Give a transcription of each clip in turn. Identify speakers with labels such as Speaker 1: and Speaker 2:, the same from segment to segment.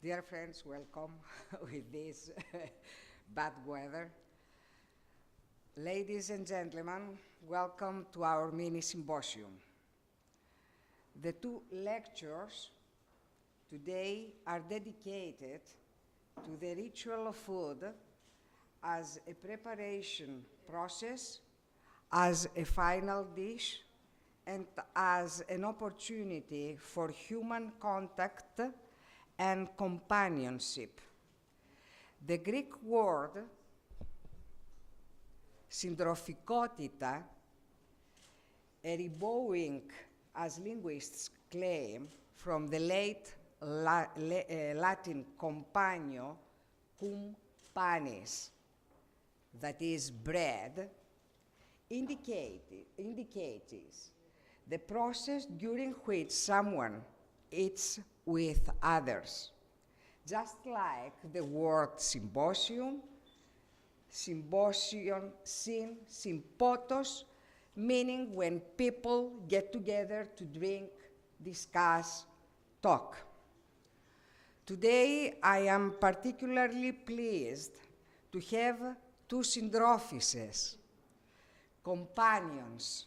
Speaker 1: Dear friends, welcome with this bad weather. Ladies and gentlemen, welcome to our mini symposium. The two lectures today are dedicated to the ritual of food as a preparation process, as a final dish, and as an opportunity for human contact and companionship. The Greek word syndrophikotita, a rebowing, as linguists claim, from the late Latin compagno cum panis, that is bread, indicates the process during which someone eats with others. Just like the word symposium, sympotos, meaning when people get together to drink, discuss, talk. Today, I am particularly pleased to have two syndrophises, companions,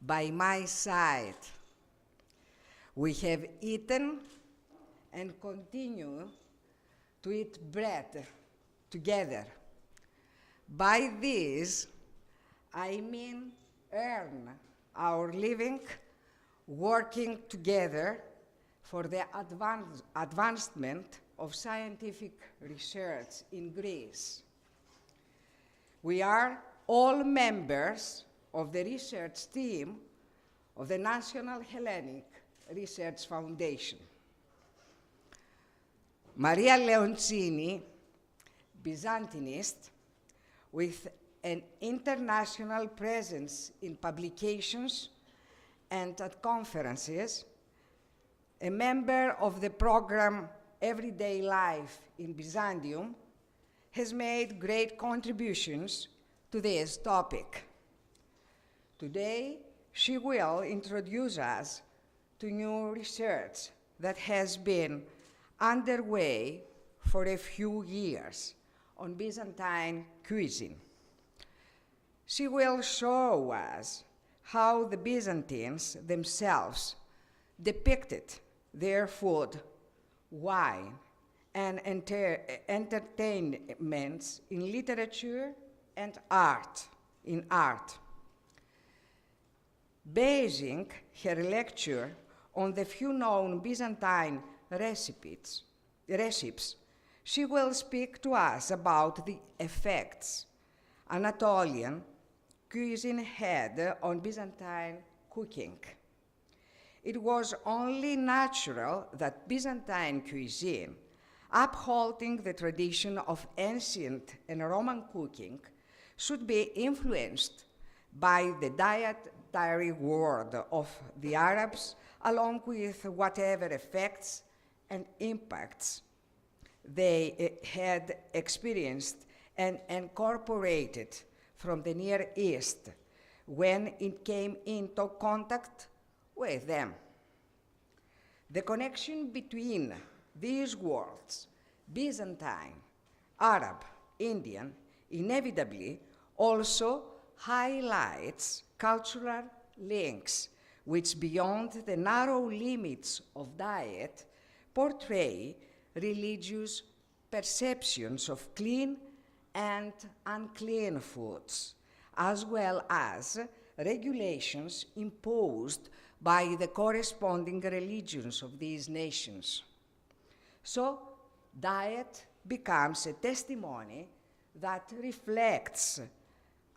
Speaker 1: by my side. We have eaten and continue to eat bread together. By this, I mean earn our living working together for the advancement of scientific research in Greece. We are all members of the research team of the National Hellenic Research Foundation. Maria Leontsini, Byzantinist, with an international presence in publications and at conferences, a member of the program Everyday Life in Byzantium, has made great contributions to this topic. Today, she will introduce us to new research that has been underway for a few years on Byzantine cuisine. She will show us how the Byzantines themselves depicted their food, wine, and entertainments in literature and art, Basing her lecture on the few known Byzantine recipes, she will speak to us about the effects Anatolian cuisine had on Byzantine cooking. It was only natural that Byzantine cuisine, upholding the tradition of ancient and Roman cooking, should be influenced by the dietary world of the Arabs, along with whatever effects and impacts they had experienced and incorporated from the Near East when it came into contact with them. The connection between these worlds, Byzantine, Arab, Indian, inevitably also highlights cultural links which, beyond the narrow limits of diet, portray religious perceptions of clean and unclean foods, as well as regulations imposed by the corresponding religions of these nations. So, diet becomes a testimony that reflects,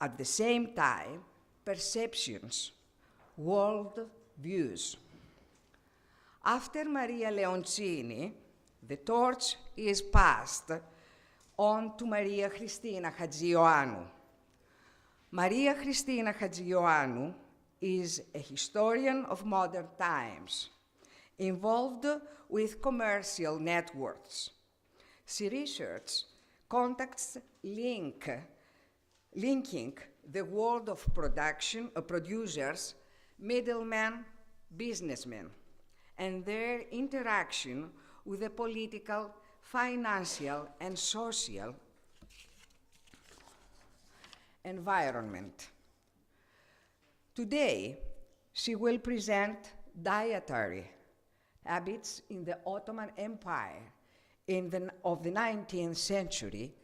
Speaker 1: at the same time, perceptions, world views. After Maria Leontsini, the torch is passed on to Maria-Christina Chatziioanou. Maria-Christina Chatziioanou is a historian of modern times, involved with commercial networks. She researches contacts linking the world of producers, middlemen, businessmen, and their interaction with the political, financial, and social environment. Today, she will present dietary habits in the Ottoman Empire of the 19th century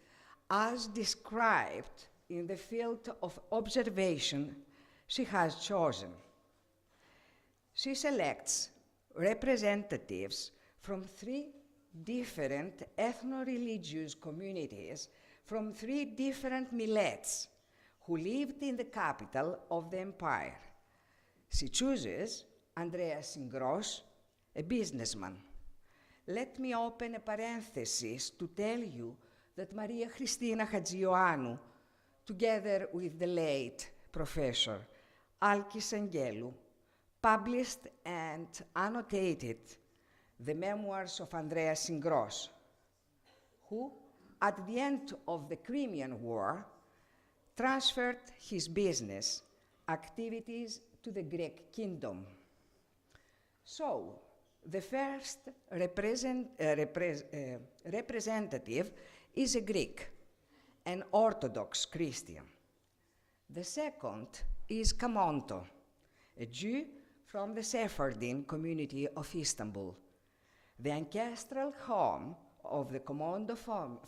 Speaker 1: as described in the field of observation she has chosen. She selects representatives from 3 different ethno-religious communities from 3 different millets who lived in the capital of the empire. She chooses Andreas Syngros, a businessman. Let me open a parenthesis to tell you that Maria-Christina Chatziioanou, together with the late Professor Alkis Angelou, published and annotated the memoirs of Andreas Syngros, who, at the end of the Crimean War, transferred his business activities to the Greek kingdom. So, the first representative is a Greek, an Orthodox Christian. The second is Camondo, a Jew from the Sephardim community of Istanbul. The ancestral home of the Camondo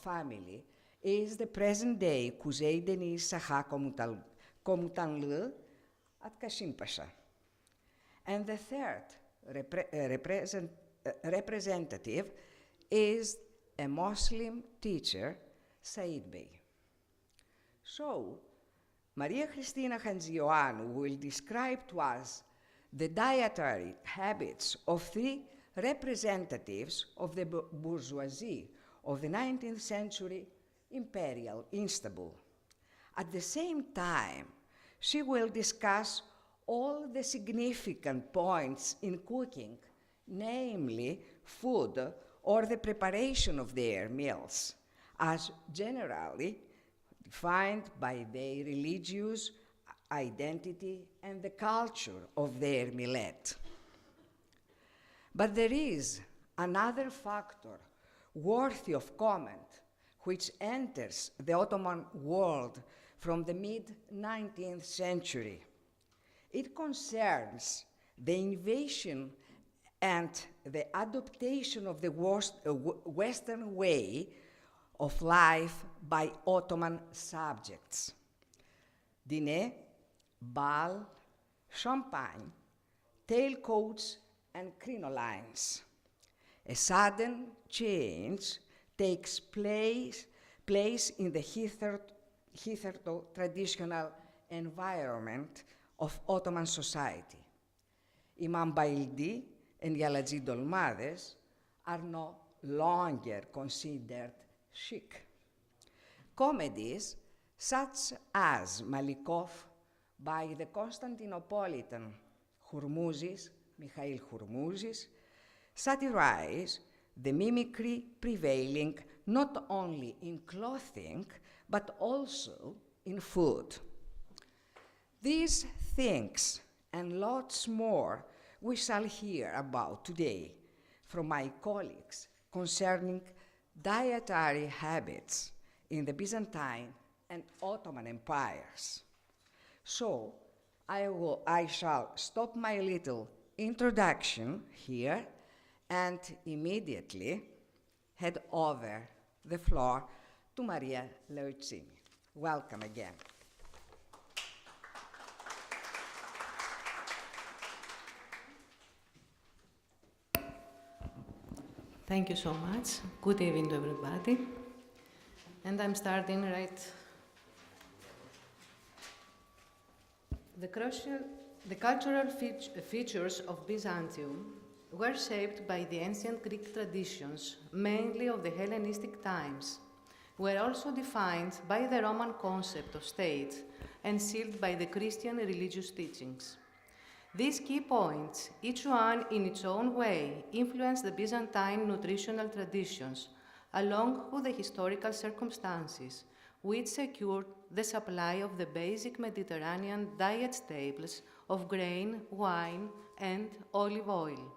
Speaker 1: family is the present-day Kuzey Deniz Saha Komutanlığı at Kashimpasha. And the third representative is a Muslim teacher, Said Bey. So, Maria-Christina Chatziioanou will describe to us the dietary habits of 3 representatives of the bourgeoisie of the 19th century imperial Istanbul. At the same time, she will discuss all the significant points in cooking, namely food or the preparation of their meals, as generally defined by their religious identity and the culture of their millet. But there is another factor worthy of comment which enters the Ottoman world from the mid-19th century. It concerns the invasion and the adaptation of the Western way of life by Ottoman subjects. Dîner, bal, champagne, tailcoats, and crinolines. A sudden change takes place in the hitherto traditional environment of Ottoman society. Imam Baildi and Yalaji Dolmades are no longer considered chic. Comedies such as Malikov by the Constantinopolitan Hurmuzis, Mikhail Hurmuzis, satirize the mimicry prevailing not only in clothing, but also in food. These things and lots more we shall hear about today from my colleagues concerning dietary habits in the Byzantine and Ottoman empires. So I shall stop my little introduction here and immediately head over the floor to Maria Leontsini. Welcome again.
Speaker 2: Thank you so much. Good evening to everybody. And I'm starting right. The cultural features of Byzantium were shaped by the ancient Greek traditions, mainly of the Hellenistic times, were also defined by the Roman concept of state and sealed by the Christian religious teachings. These key points, each one in its own way, influenced the Byzantine nutritional traditions, along with the historical circumstances, which secured the supply of the basic Mediterranean diet staples of grain, wine, and olive oil.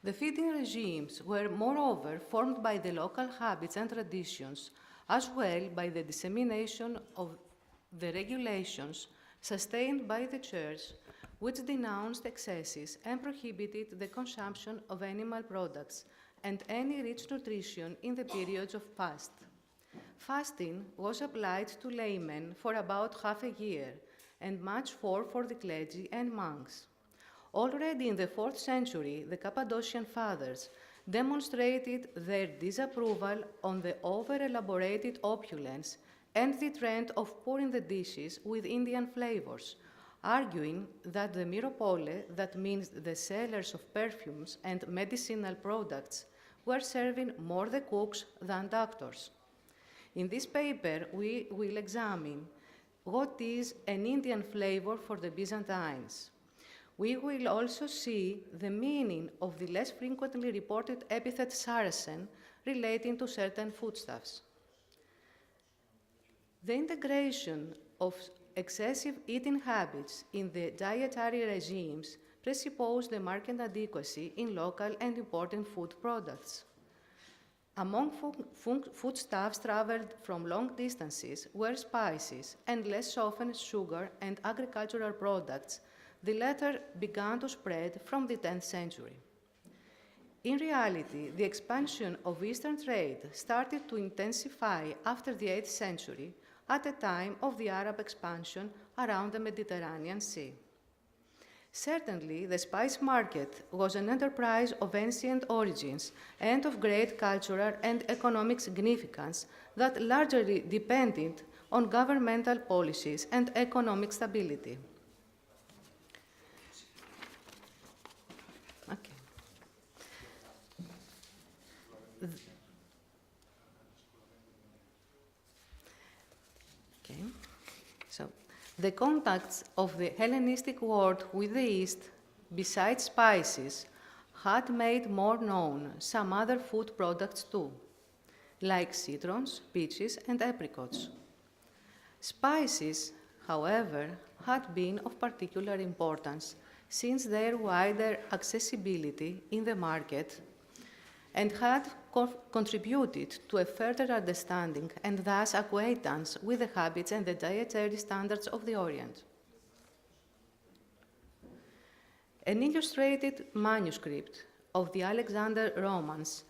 Speaker 2: The feeding regimes were moreover formed by the local habits and traditions, as well by the dissemination of the regulations sustained by the Church, which denounced excesses and prohibited the consumption of animal products and any rich nutrition in the periods of fast. Fasting was applied to laymen for about half a year, and much more for the clergy and monks. Already in the 4th century, the Cappadocian Fathers demonstrated their disapproval on the over-elaborated opulence and the trend of pouring the dishes with Indian flavors, arguing that the miropole, that means the sellers of perfumes and medicinal products, were serving more the cooks than doctors. In this paper, we will examine what is an Indian flavor for the Byzantines. We will also see the meaning of the less frequently reported epithet Saracen relating to certain foodstuffs. The integration of excessive eating habits in the dietary regimes presuppose the market adequacy in local and imported food products. Among foodstuffs traveled from long distances were spices and less often sugar and agricultural products. The latter began to spread from the 10th century. In reality, the expansion of Eastern trade started to intensify after the 8th century, at the time of the Arab expansion around the Mediterranean Sea. Certainly, the spice market was an enterprise of ancient origins and of great cultural and economic significance that largely depended on governmental policies and economic stability. The contacts of the Hellenistic world with the East, besides spices, had made more known some other food products too, like citrons, peaches, and apricots. Spices, however, had been of particular importance since their wider accessibility in the market and had contributed to a further understanding and thus acquaintance with the habits and the dietary standards of the Orient. An illustrated manuscript of the Alexander Romans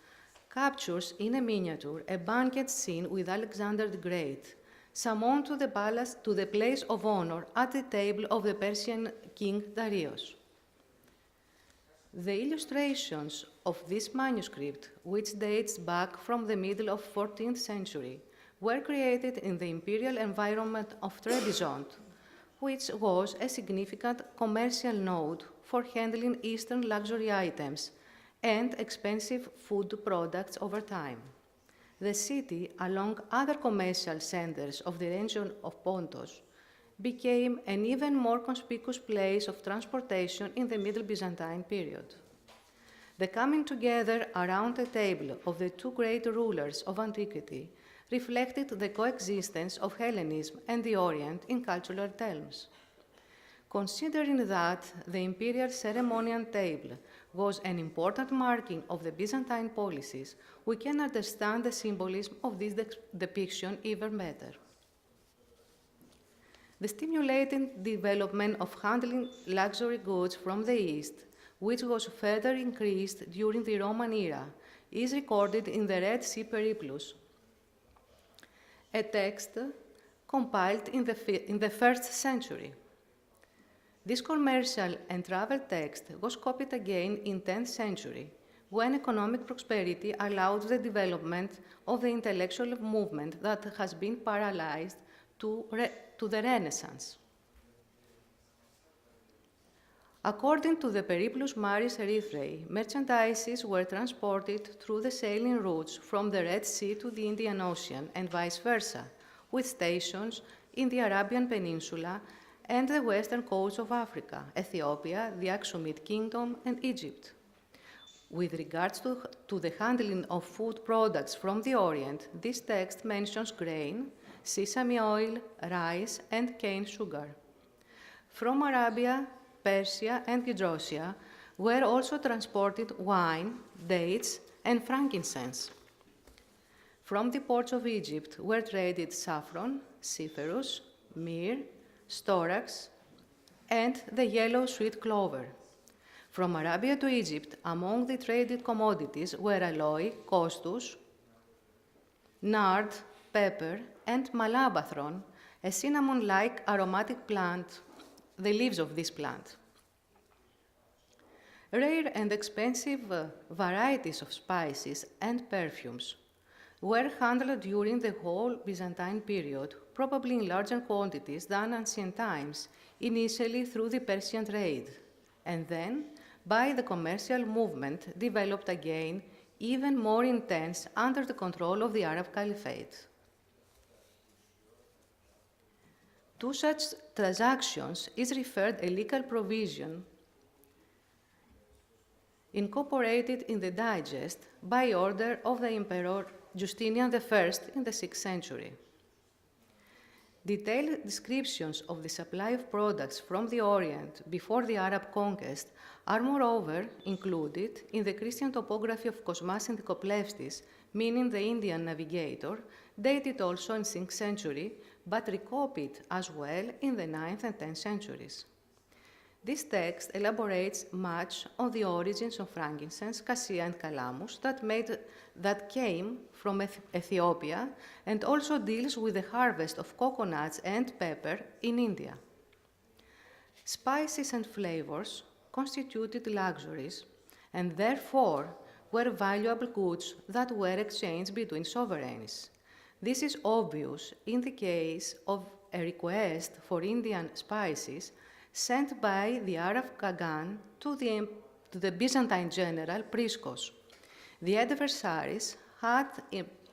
Speaker 2: captures in a miniature a banquet scene with Alexander the Great, summoned to the palace, to the place of honor at the table of the Persian king Darius. The illustrations of this manuscript, which dates back from the middle of 14th century, were created in the imperial environment of Trebizond, which was a significant commercial node for handling Eastern luxury items and expensive food products over time. The city, along other commercial centers of the region of Pontus, became an even more conspicuous place of transportation in the Middle Byzantine period. The coming together around the table of the two great rulers of antiquity reflected the coexistence of Hellenism and the Orient in cultural terms. Considering that the imperial ceremonial table was an important marking of the Byzantine policies, we can understand the symbolism of this depiction even better. The stimulating development of handling luxury goods from the East, which was further increased during the Roman era, is recorded in the Red Sea Periplus, a text compiled in the 1st century. This commercial and travel text was copied again in 10th century, when economic prosperity allowed the development of the intellectual movement that has been paralyzed to the Renaissance. According to the Periplus Maris Erythrae, merchandises were transported through the sailing routes from the Red Sea to the Indian Ocean and vice versa, with stations in the Arabian Peninsula and the western coast of Africa, Ethiopia, the Aksumite Kingdom, and Egypt. With regards to the handling of food products from the Orient, this text mentions grain, sesame oil, rice, and cane sugar. From Arabia, Persia, and Idrosia, were also transported wine, dates, and frankincense. From the ports of Egypt were traded saffron, cyperus, myrrh, storax, and the yellow sweet clover. From Arabia to Egypt, among the traded commodities were aloe, costus, nard, pepper, and malabathron, a cinnamon-like aromatic plant, the leaves of this plant. Rare and expensive varieties of spices and perfumes were handled during the whole Byzantine period, probably in larger quantities than ancient times, initially through the Persian trade, and then, by the commercial movement, developed again even more intense under the control of the Arab Caliphate. To such transactions is referred a legal provision incorporated in the Digest by order of the Emperor Justinian I in the 6th century. Detailed descriptions of the supply of products from the Orient before the Arab conquest are moreover included in the Christian topography of Cosmas and Nicoplevstis, meaning the Indian navigator, dated also in 6th century, but recopied as well in the 9th and 10th centuries. This text elaborates much on the origins of frankincense, cassia, and calamus that came from Ethiopia, and also deals with the harvest of coconuts and pepper in India. Spices and flavors constituted luxuries, and therefore were valuable goods that were exchanged between sovereigns. This is obvious in the case of a request for Indian spices sent by the Arab Khagan to the Byzantine general Priskos. The adversaries had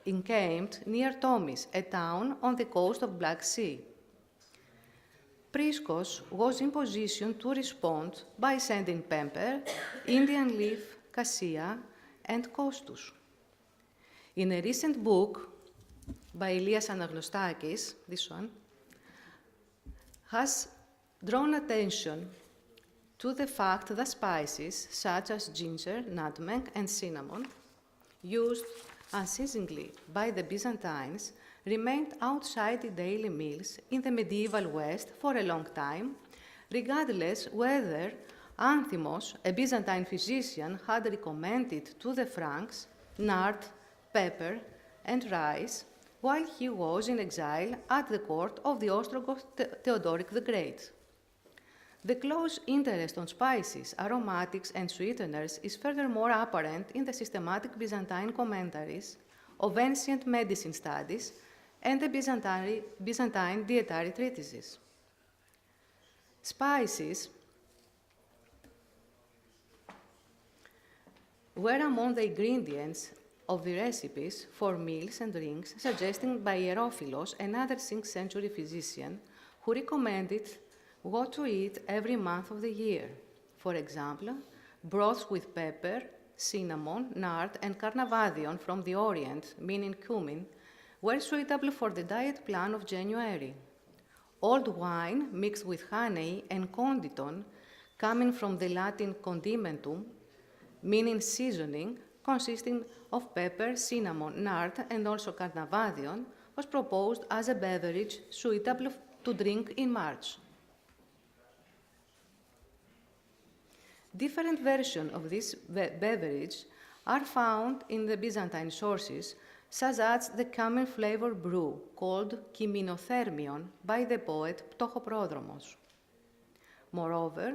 Speaker 2: encamped near Tomis, a town on the coast of Black Sea. Priskos was in position to respond by sending pepper, Indian leaf, cassia, and costus. In a recent book by Elias Anagnostakis, this one, has drawn attention to the fact that spices such as ginger, nutmeg, and cinnamon, used unceasingly by the Byzantines, remained outside the daily meals in the medieval West for a long time, regardless whether Anthimos, a Byzantine physician, had recommended to the Franks nard, pepper, and rice while he was in exile at the court of the Ostrogoth Theodoric the Great. The close interest on spices, aromatics, and sweeteners is furthermore apparent in the systematic Byzantine commentaries of ancient medicine studies and the Byzantine dietary treatises. Spices were among the ingredients of the recipes for meals and drinks suggested by Hierophilos, another 6th century physician, who recommended what to eat every month of the year. For example, broths with pepper, cinnamon, nard, and carnavadion from the Orient, meaning cumin, were suitable for the diet plan of January. Old wine mixed with honey and conditon, coming from the Latin condimentum, meaning seasoning, consisting of pepper, cinnamon, nard, and also carnavadion, was proposed as a beverage suitable to drink in March. Different versions of this beverage are found in the Byzantine sources, such as the cumin-flavored brew called kiminothermion by the poet Ptochoprodromos. Moreover,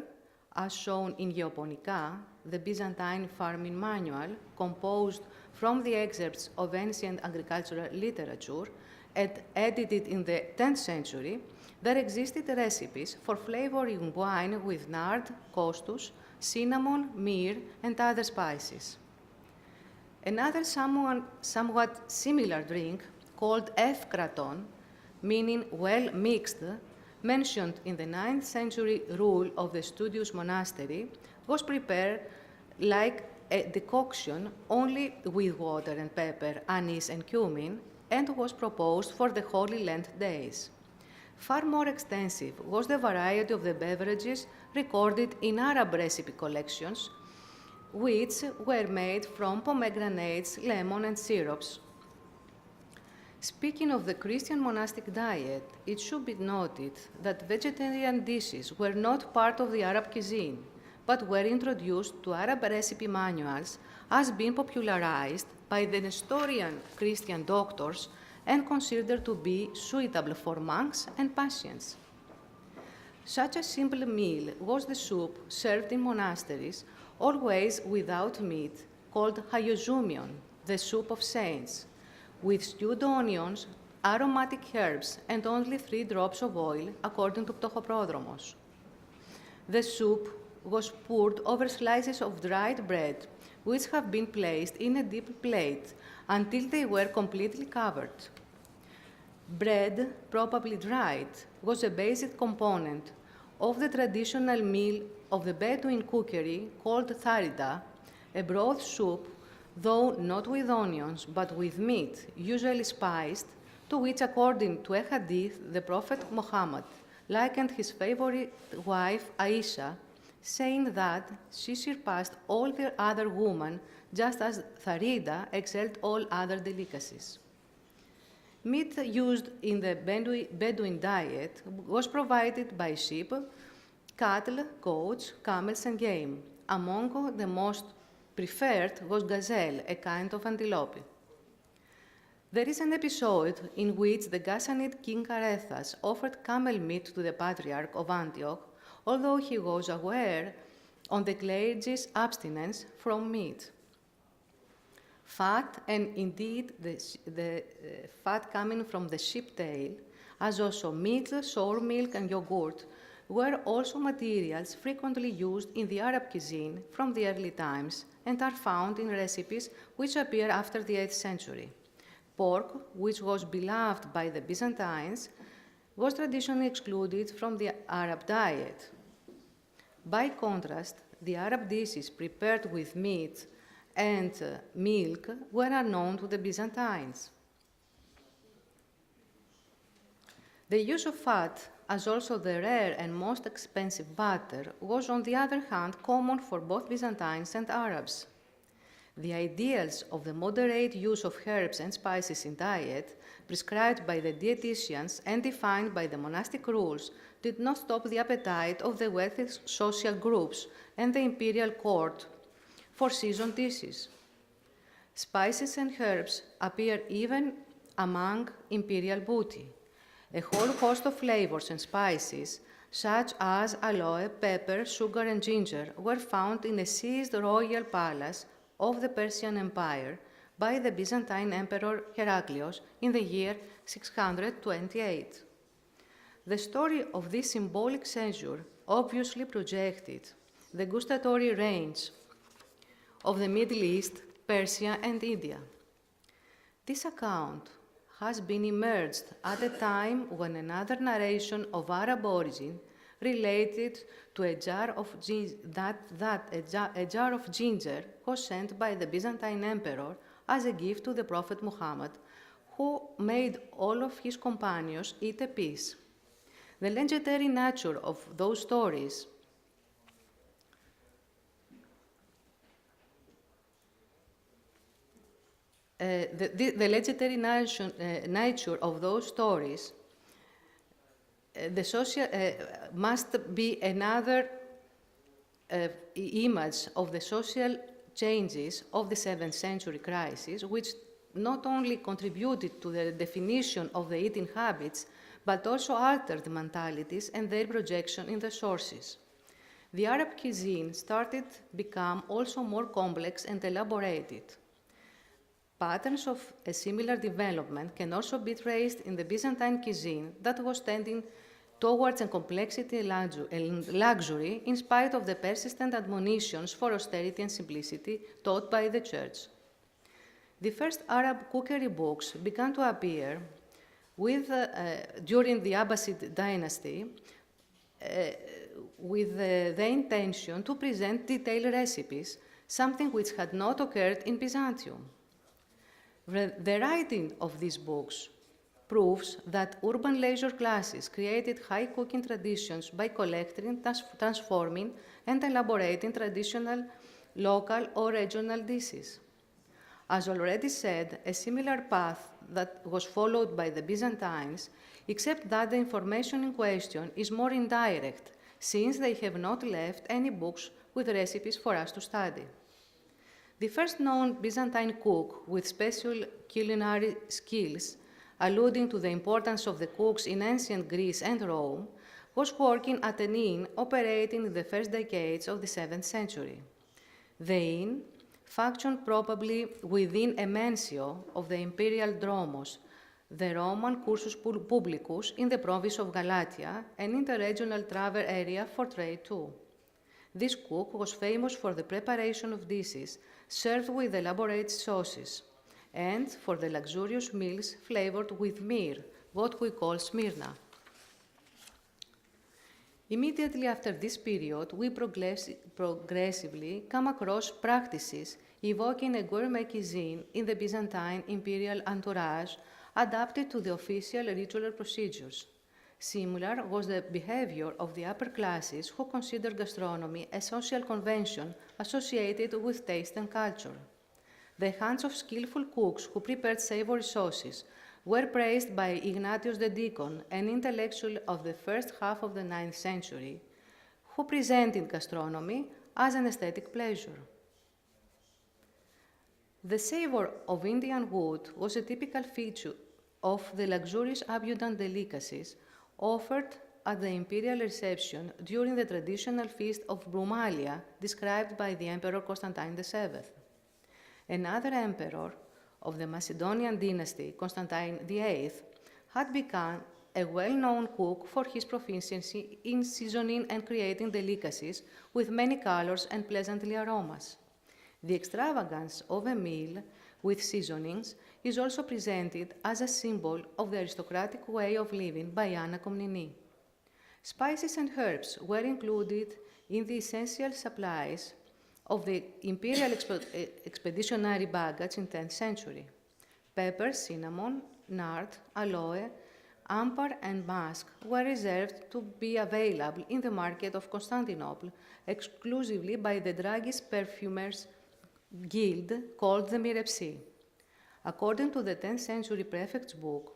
Speaker 2: as shown in Geoponika, the Byzantine farming manual, composed from the excerpts of ancient agricultural literature and edited in the 10th century, there existed recipes for flavoring wine with nard, costus, cinnamon, myrrh, and other spices. Another somewhat similar drink, called efkraton, meaning well mixed, mentioned in the 9th century rule of the Studious monastery, was prepared like a decoction only with water and pepper, anise, and cumin, and was proposed for the Holy Lent days. Far more extensive was the variety of the beverages recorded in Arab recipe collections, which were made from pomegranates, lemon, and syrups. Speaking of the Christian monastic diet, it should be noted that vegetarian dishes were not part of the Arab cuisine, but were introduced to Arab recipe manuals as being popularized by the Nestorian Christian doctors and considered to be suitable for monks and patients. Such a simple meal was the soup served in monasteries, always without meat, called hyosoumion, the soup of saints, with stewed onions, aromatic herbs, and only 3 drops of oil, according to Ptochoprodromos. The soup was poured over slices of dried bread, which have been placed in a deep plate until they were completely covered. Bread, probably dried, was a basic component of the traditional meal of the Bedouin cookery called tharida, a broth soup, though not with onions, but with meat, usually spiced, to which, according to a hadith, the Prophet Muhammad likened his favorite wife, Aisha, saying that she surpassed all the other women, just as tharida excelled all other delicacies. Meat used in the Bedouin diet was provided by sheep, cattle, goats, camels, and game. Among the most preferred was gazelle, a kind of antelope. There is an episode in which the Ghassanid king Arethas offered camel meat to the Patriarch of Antioch, although he was aware of the clergy's abstinence from meat. Fat, and indeed the fat coming from the sheep tail, as also meat, sour milk, and yogurt, were also materials frequently used in the Arab cuisine from the early times and are found in recipes which appear after the 8th century. Pork, which was beloved by the Byzantines, was traditionally excluded from the Arab diet. By contrast, the Arab dishes prepared with meat and milk were unknown to the Byzantines. The use of fat, as also the rare and most expensive butter, was on the other hand common for both Byzantines and Arabs. The ideals of the moderate use of herbs and spices in diet, prescribed by the dietitians and defined by the monastic rules, did not stop the appetite of the wealthy social groups and the imperial court for seasoned dishes. Spices and herbs appear even among imperial booty. A whole host of flavors and spices, such as aloe, pepper, sugar, and ginger, were found in a seized royal palace of the Persian Empire by the Byzantine Emperor Heraclius in the year 628. The story of this symbolic seizure obviously projected the gustatory range of the Middle East, Persia, and India. This account has been emerged at a time when another narration of Arab origin related to a jar of ginger was sent by the Byzantine emperor as a gift to the Prophet Muhammad, who made all of his companions eat a piece. The legendary nature of those stories the legendary nature of those stories must be another image of the social changes of the 7th century crisis, which not only contributed to the definition of the eating habits, but also altered the mentalities and their projection in the sources. The Arab cuisine started to become also more complex and elaborated. Patterns of a similar development can also be traced in the Byzantine cuisine that was tending towards a complexity and luxury in spite of the persistent admonitions for austerity and simplicity taught by the Church. The first Arab cookery books began to appear during the Abbasid dynasty with the intention to present detailed recipes, something which had not occurred in Byzantium. The writing of these books proves that urban leisure classes created high cooking traditions by collecting, transforming, and elaborating traditional local or regional dishes. As already said, a similar path that was followed by the Byzantines, except that the information in question is more indirect, since they have not left any books with recipes for us to study. The first known Byzantine cook with special culinary skills, alluding to the importance of the cooks in ancient Greece and Rome, was working at an inn operating in the first decades of the 7th century. The inn functioned probably within a mensio of the imperial dromos, the Roman cursus publicus in the province of Galatia, an interregional travel area for trade too. This cook was famous for the preparation of dishes served with elaborate sauces, and for the luxurious meals flavored with myrrh, what we call Smyrna. Immediately after this period, we progressively come across practices evoking a gourmet cuisine in the Byzantine imperial entourage adapted to the official ritual procedures. Similar was the behavior of the upper classes who considered gastronomy a social convention associated with taste and culture. The hands of skillful cooks who prepared savory sauces were praised by Ignatius the Deacon, an intellectual of the first half of the 9th century, who presented gastronomy as an aesthetic pleasure. The savor of Indian wood was a typical feature of the luxurious abundant delicacies offered at the imperial reception during the traditional feast of Brumalia described by the Emperor Constantine VII. Another emperor of the Macedonian dynasty, Constantine VIII, had become a well-known cook for his proficiency in seasoning and creating delicacies with many colors and pleasantly aromas. The extravagance of a meal with seasonings is also presented as a symbol of the aristocratic way of living by Anna Komnene. Spices and herbs were included in the essential supplies of the imperial expeditionary baggage in 10th century. Pepper, cinnamon, nard, aloe, amber, and musk were reserved to be available in the market of Constantinople exclusively by the druggist perfumers guild called the Mirepsi. According to the 10th century prefect's book,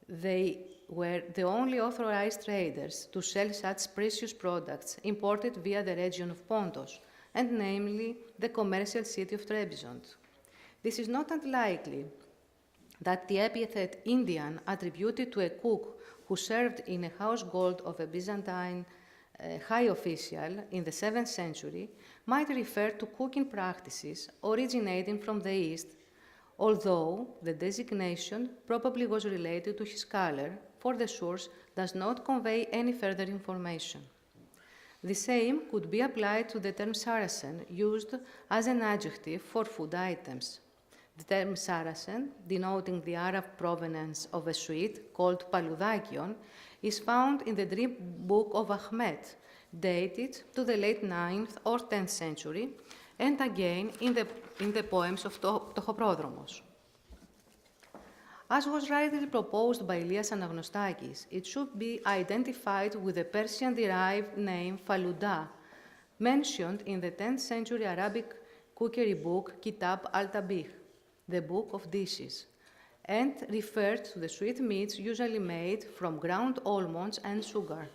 Speaker 2: they were the only authorized traders to sell such precious products imported via the region of Pontus, and namely the commercial city of Trebizond. This is not unlikely that the epithet Indian attributed to a cook who served in a household of a Byzantine high official in the 7th century might refer to cooking practices originating from the East, although the designation probably was related to his color, for the source does not convey any further information. The same could be applied to the term Saracen, used as an adjective for food items. The term Saracen, denoting the Arab provenance of a sweet called paloudakion, is found in the dream book of Ahmed, dated to the late 9th or 10th century, and again in the poems of Tochoprodromos. As was rightly proposed by Elias Anagnostakis, it should be identified with the Persian-derived name Faluda, mentioned in the 10th century Arabic cookery book Kitab al-Tabikh, the Book of Dishes, and referred to the sweet meats usually made from ground almonds and sugar.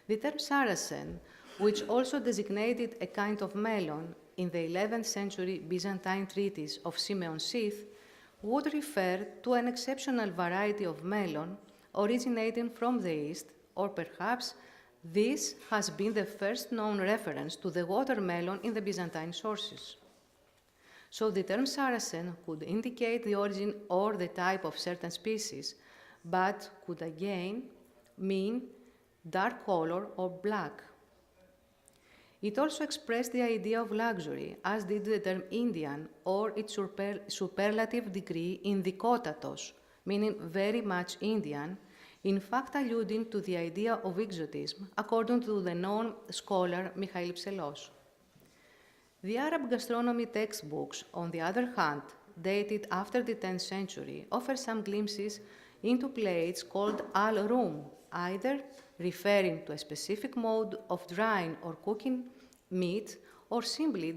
Speaker 2: The term Saracen, which also designated a kind of melon in the 11th century Byzantine treatise of Simeon Sith, would refer to an exceptional variety of melon originating from the East, or perhaps this has been the first known reference to the watermelon in the Byzantine sources. So the term Saracen could indicate the origin or the type of certain species, but could again mean dark color or black. It also expressed the idea of luxury, as did the term Indian, or its superlative degree indikotatos, meaning very much Indian, in fact alluding to the idea of exotism, according to the known scholar Mikhail Pselos. The Arab gastronomy textbooks, on the other hand, dated after the 10th century, offer some glimpses into plates called al-rum, either referring to a specific mode of drying or cooking meat, or simply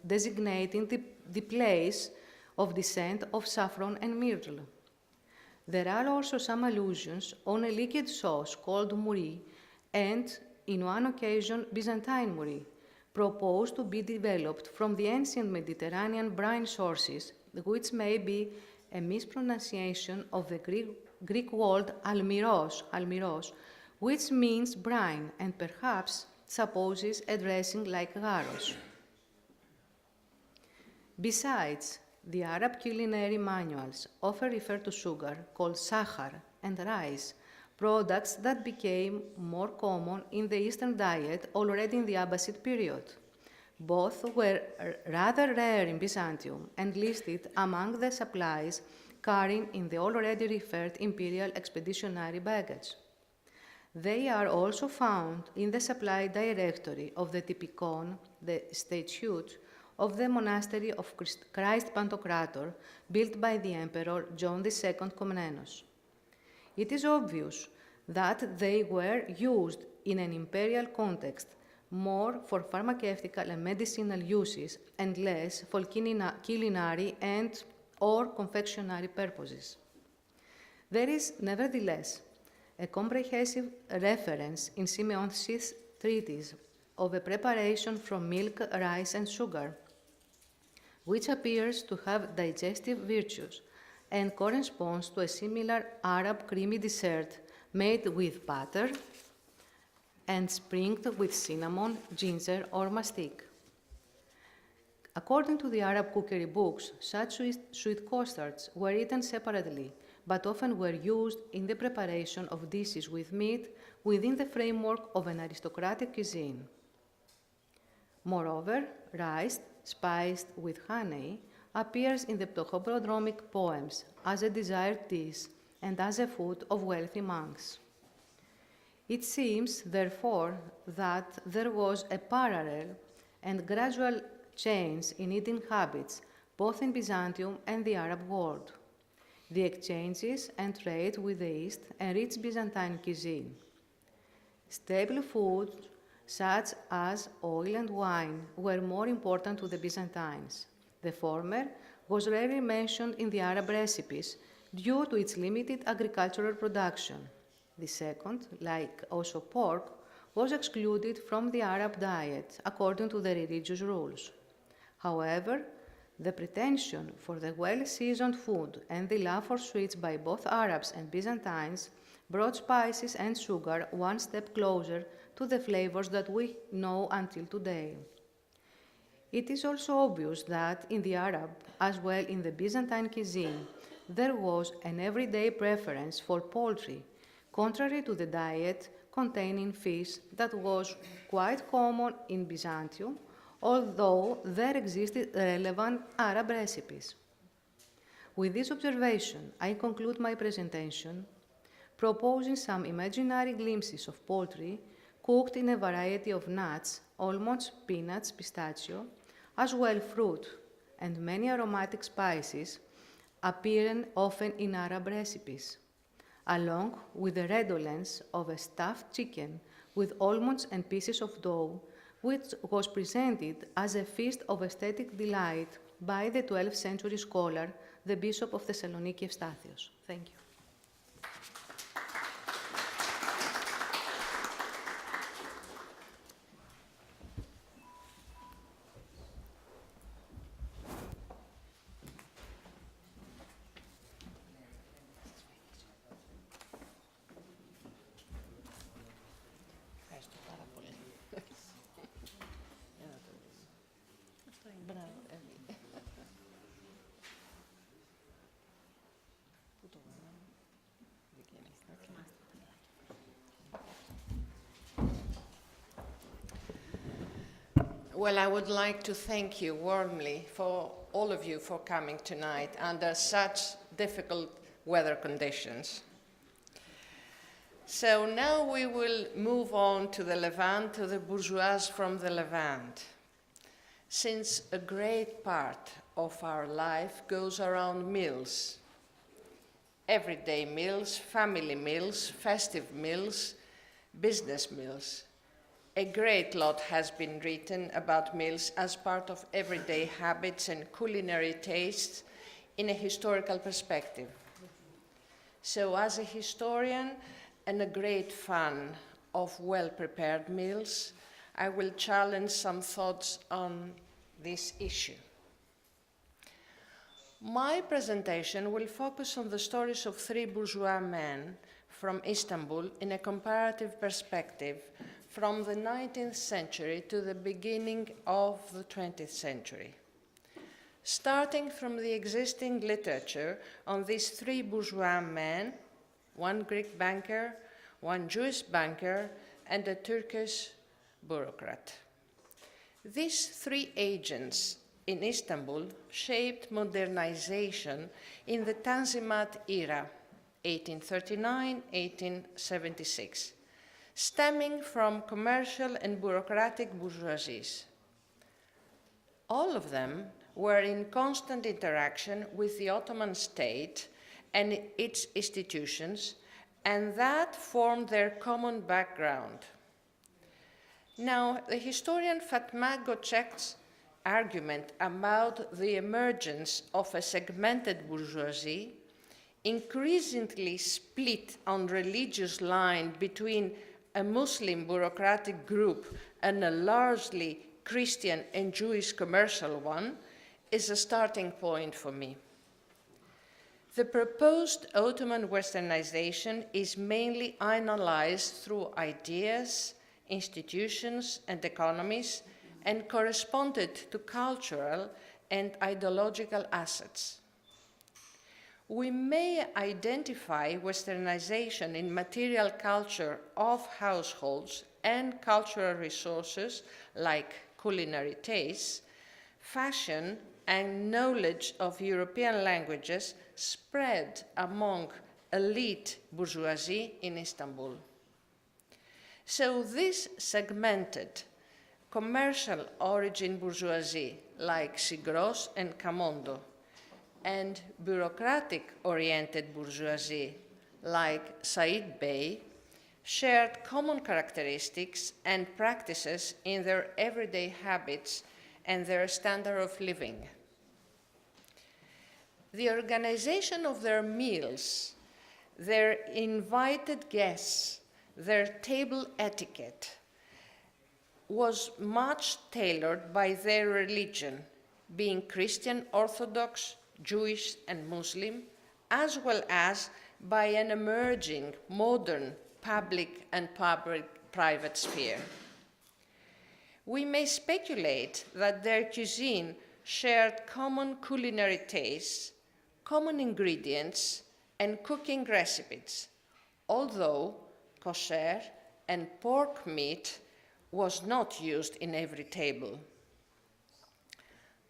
Speaker 2: designating the place of descent of saffron and myrtle. There are also some allusions on a liquid sauce called mouri and, in one occasion, Byzantine mouri, proposed to be developed from the ancient Mediterranean brine sources, which may be a mispronunciation of the Greek word almiros, which means brine and perhaps supposes a dressing like gyros. Besides, the Arab culinary manuals often refer to sugar, called sahar, and rice, products that became more common in the Eastern diet already in the Abbasid period. Both were rather rare in Byzantium and listed among the supplies carried in the already referred imperial expeditionary baggage. They are also found in the supply directory of the Typikon, the statute of the monastery of Christ Pantocrator, built by the Emperor John II Komnenos. It is obvious that they were used in an imperial context more for pharmaceutical and medicinal uses and less for culinary and or confectionery purposes. There is, nevertheless, a comprehensive reference in Simeon's treatise of a preparation from milk, rice, and sugar, which appears to have digestive virtues and corresponds to a similar Arab creamy dessert made with butter and sprinkled with cinnamon, ginger, or mastic. According to the Arab cookery books, such sweet custards were eaten separately, but often were used in the preparation of dishes with meat within the framework of an aristocratic cuisine. Moreover, rice, spiced with honey, appears in the ptochoprodromic poems as a desired dish and as a food of wealthy monks. It seems, therefore, that there was a parallel and gradual change in eating habits, both in Byzantium and the Arab world. The exchanges and trade with the East enriched Byzantine cuisine. Staple foods such as oil and wine were more important to the Byzantines. The former was rarely mentioned in the Arab recipes due to its limited agricultural production. The second, like also pork, was excluded from the Arab diet according to the religious rules. However, the pretension for the well-seasoned food and the love for sweets by both Arabs and Byzantines brought spices and sugar one step closer to the flavors that we know until today. It is also obvious that in the Arab, as well in the Byzantine cuisine, there was an everyday preference for poultry, contrary to the diet containing fish that was quite common in Byzantium, although there existed relevant Arab recipes. With this observation, I conclude my presentation, proposing some imaginary glimpses of poultry cooked in a variety of nuts, almonds, peanuts, pistachio, as well fruit, and many aromatic spices appearing often in Arab recipes, along with the redolence of a stuffed chicken with almonds and pieces of dough, which was presented as a feast of aesthetic delight by the 12th century scholar, the Bishop of Thessaloniki Eustathios. Thank you.
Speaker 3: Well, I would like to thank you warmly for all of you for coming tonight under such difficult weather conditions. So now we will move on to the Levant, to the Bourgeois from the Levant. Since a great part of our life goes around meals, everyday meals, family meals, festive meals, business meals, A great lot has been written about meals as part of everyday habits and culinary tastes in a historical perspective. So as a historian and a great fan of well-prepared meals, I will challenge some thoughts on this issue. My presentation will focus on the stories of three bourgeois men from Istanbul in a comparative perspective from the 19th century to the beginning of the 20th century. Starting from the existing literature on these three bourgeois men, one Greek banker, one Jewish banker, and a Turkish bureaucrat. These three agents in Istanbul shaped modernization in the Tanzimat era, 1839-1876, stemming from commercial and bureaucratic bourgeoisies. All of them were in constant interaction with the Ottoman state and its institutions, and that formed their common background. Now, the historian Fatma Göçek's argument about the emergence of a segmented bourgeoisie, increasingly split on religious line between a Muslim bureaucratic group and a largely Christian and Jewish commercial one, is a starting point for me. The proposed Ottoman westernization is mainly analyzed through ideas, institutions, and economies, and corresponded to cultural and ideological assets. We may identify westernization in material culture of households and cultural resources like culinary tastes, fashion, and knowledge of European languages spread among elite bourgeoisie in Istanbul. So this segmented commercial origin bourgeoisie like Syngros and Camondo, and bureaucratic-oriented bourgeoisie like Said Bey shared common characteristics and practices in their everyday habits and their standard of living. The organization of their meals, their invited guests, their table etiquette was much tailored by their religion, being Christian Orthodox, Jewish, and Muslim, as well as by an emerging modern public and private sphere. We may speculate that their cuisine shared common culinary tastes, common ingredients, and cooking recipes, although kosher and pork meat was not used in every table.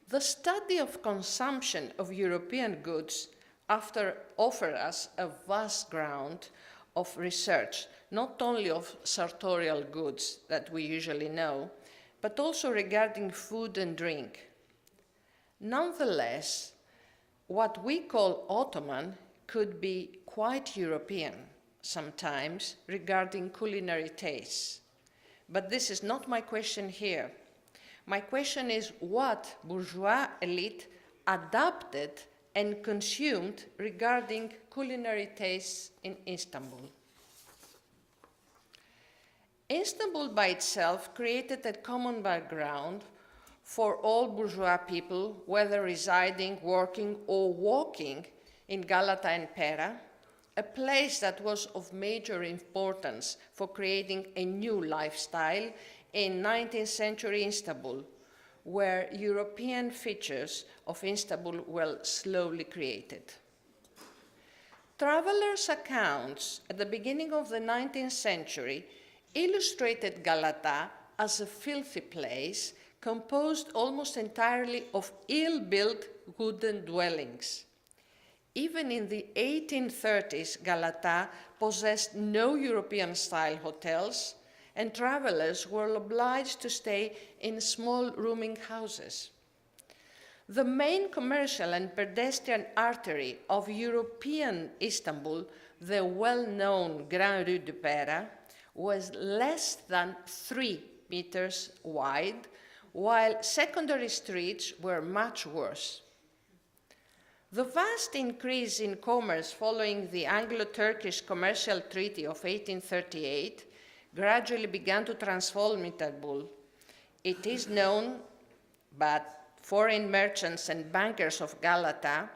Speaker 3: The study of consumption of European goods offers us a vast ground of research, not only of sartorial goods that we usually know, but also regarding food and drink. Nonetheless, what we call Ottoman could be quite European sometimes regarding culinary tastes. But this is not my question here. My question is what bourgeois elite adapted and consumed regarding culinary tastes in Istanbul. Istanbul by itself created a common background for all bourgeois people, whether residing, working, or walking in Galata and Pera, a place that was of major importance for creating a new lifestyle in 19th century Istanbul, where European features of Istanbul were slowly created. Travelers' accounts at the beginning of the 19th century illustrated Galata as a filthy place composed almost entirely of ill-built wooden dwellings. Even in the 1830s, Galata possessed no European-style hotels, and travelers were obliged to stay in small rooming houses. The main commercial and pedestrian artery of European Istanbul, the well-known Grand Rue de Pera, was less than 3 meters wide, while secondary streets were much worse. The vast increase in commerce following the Anglo-Turkish Commercial Treaty of 1838 gradually began to transform Istanbul. It is known that foreign merchants and bankers of Galata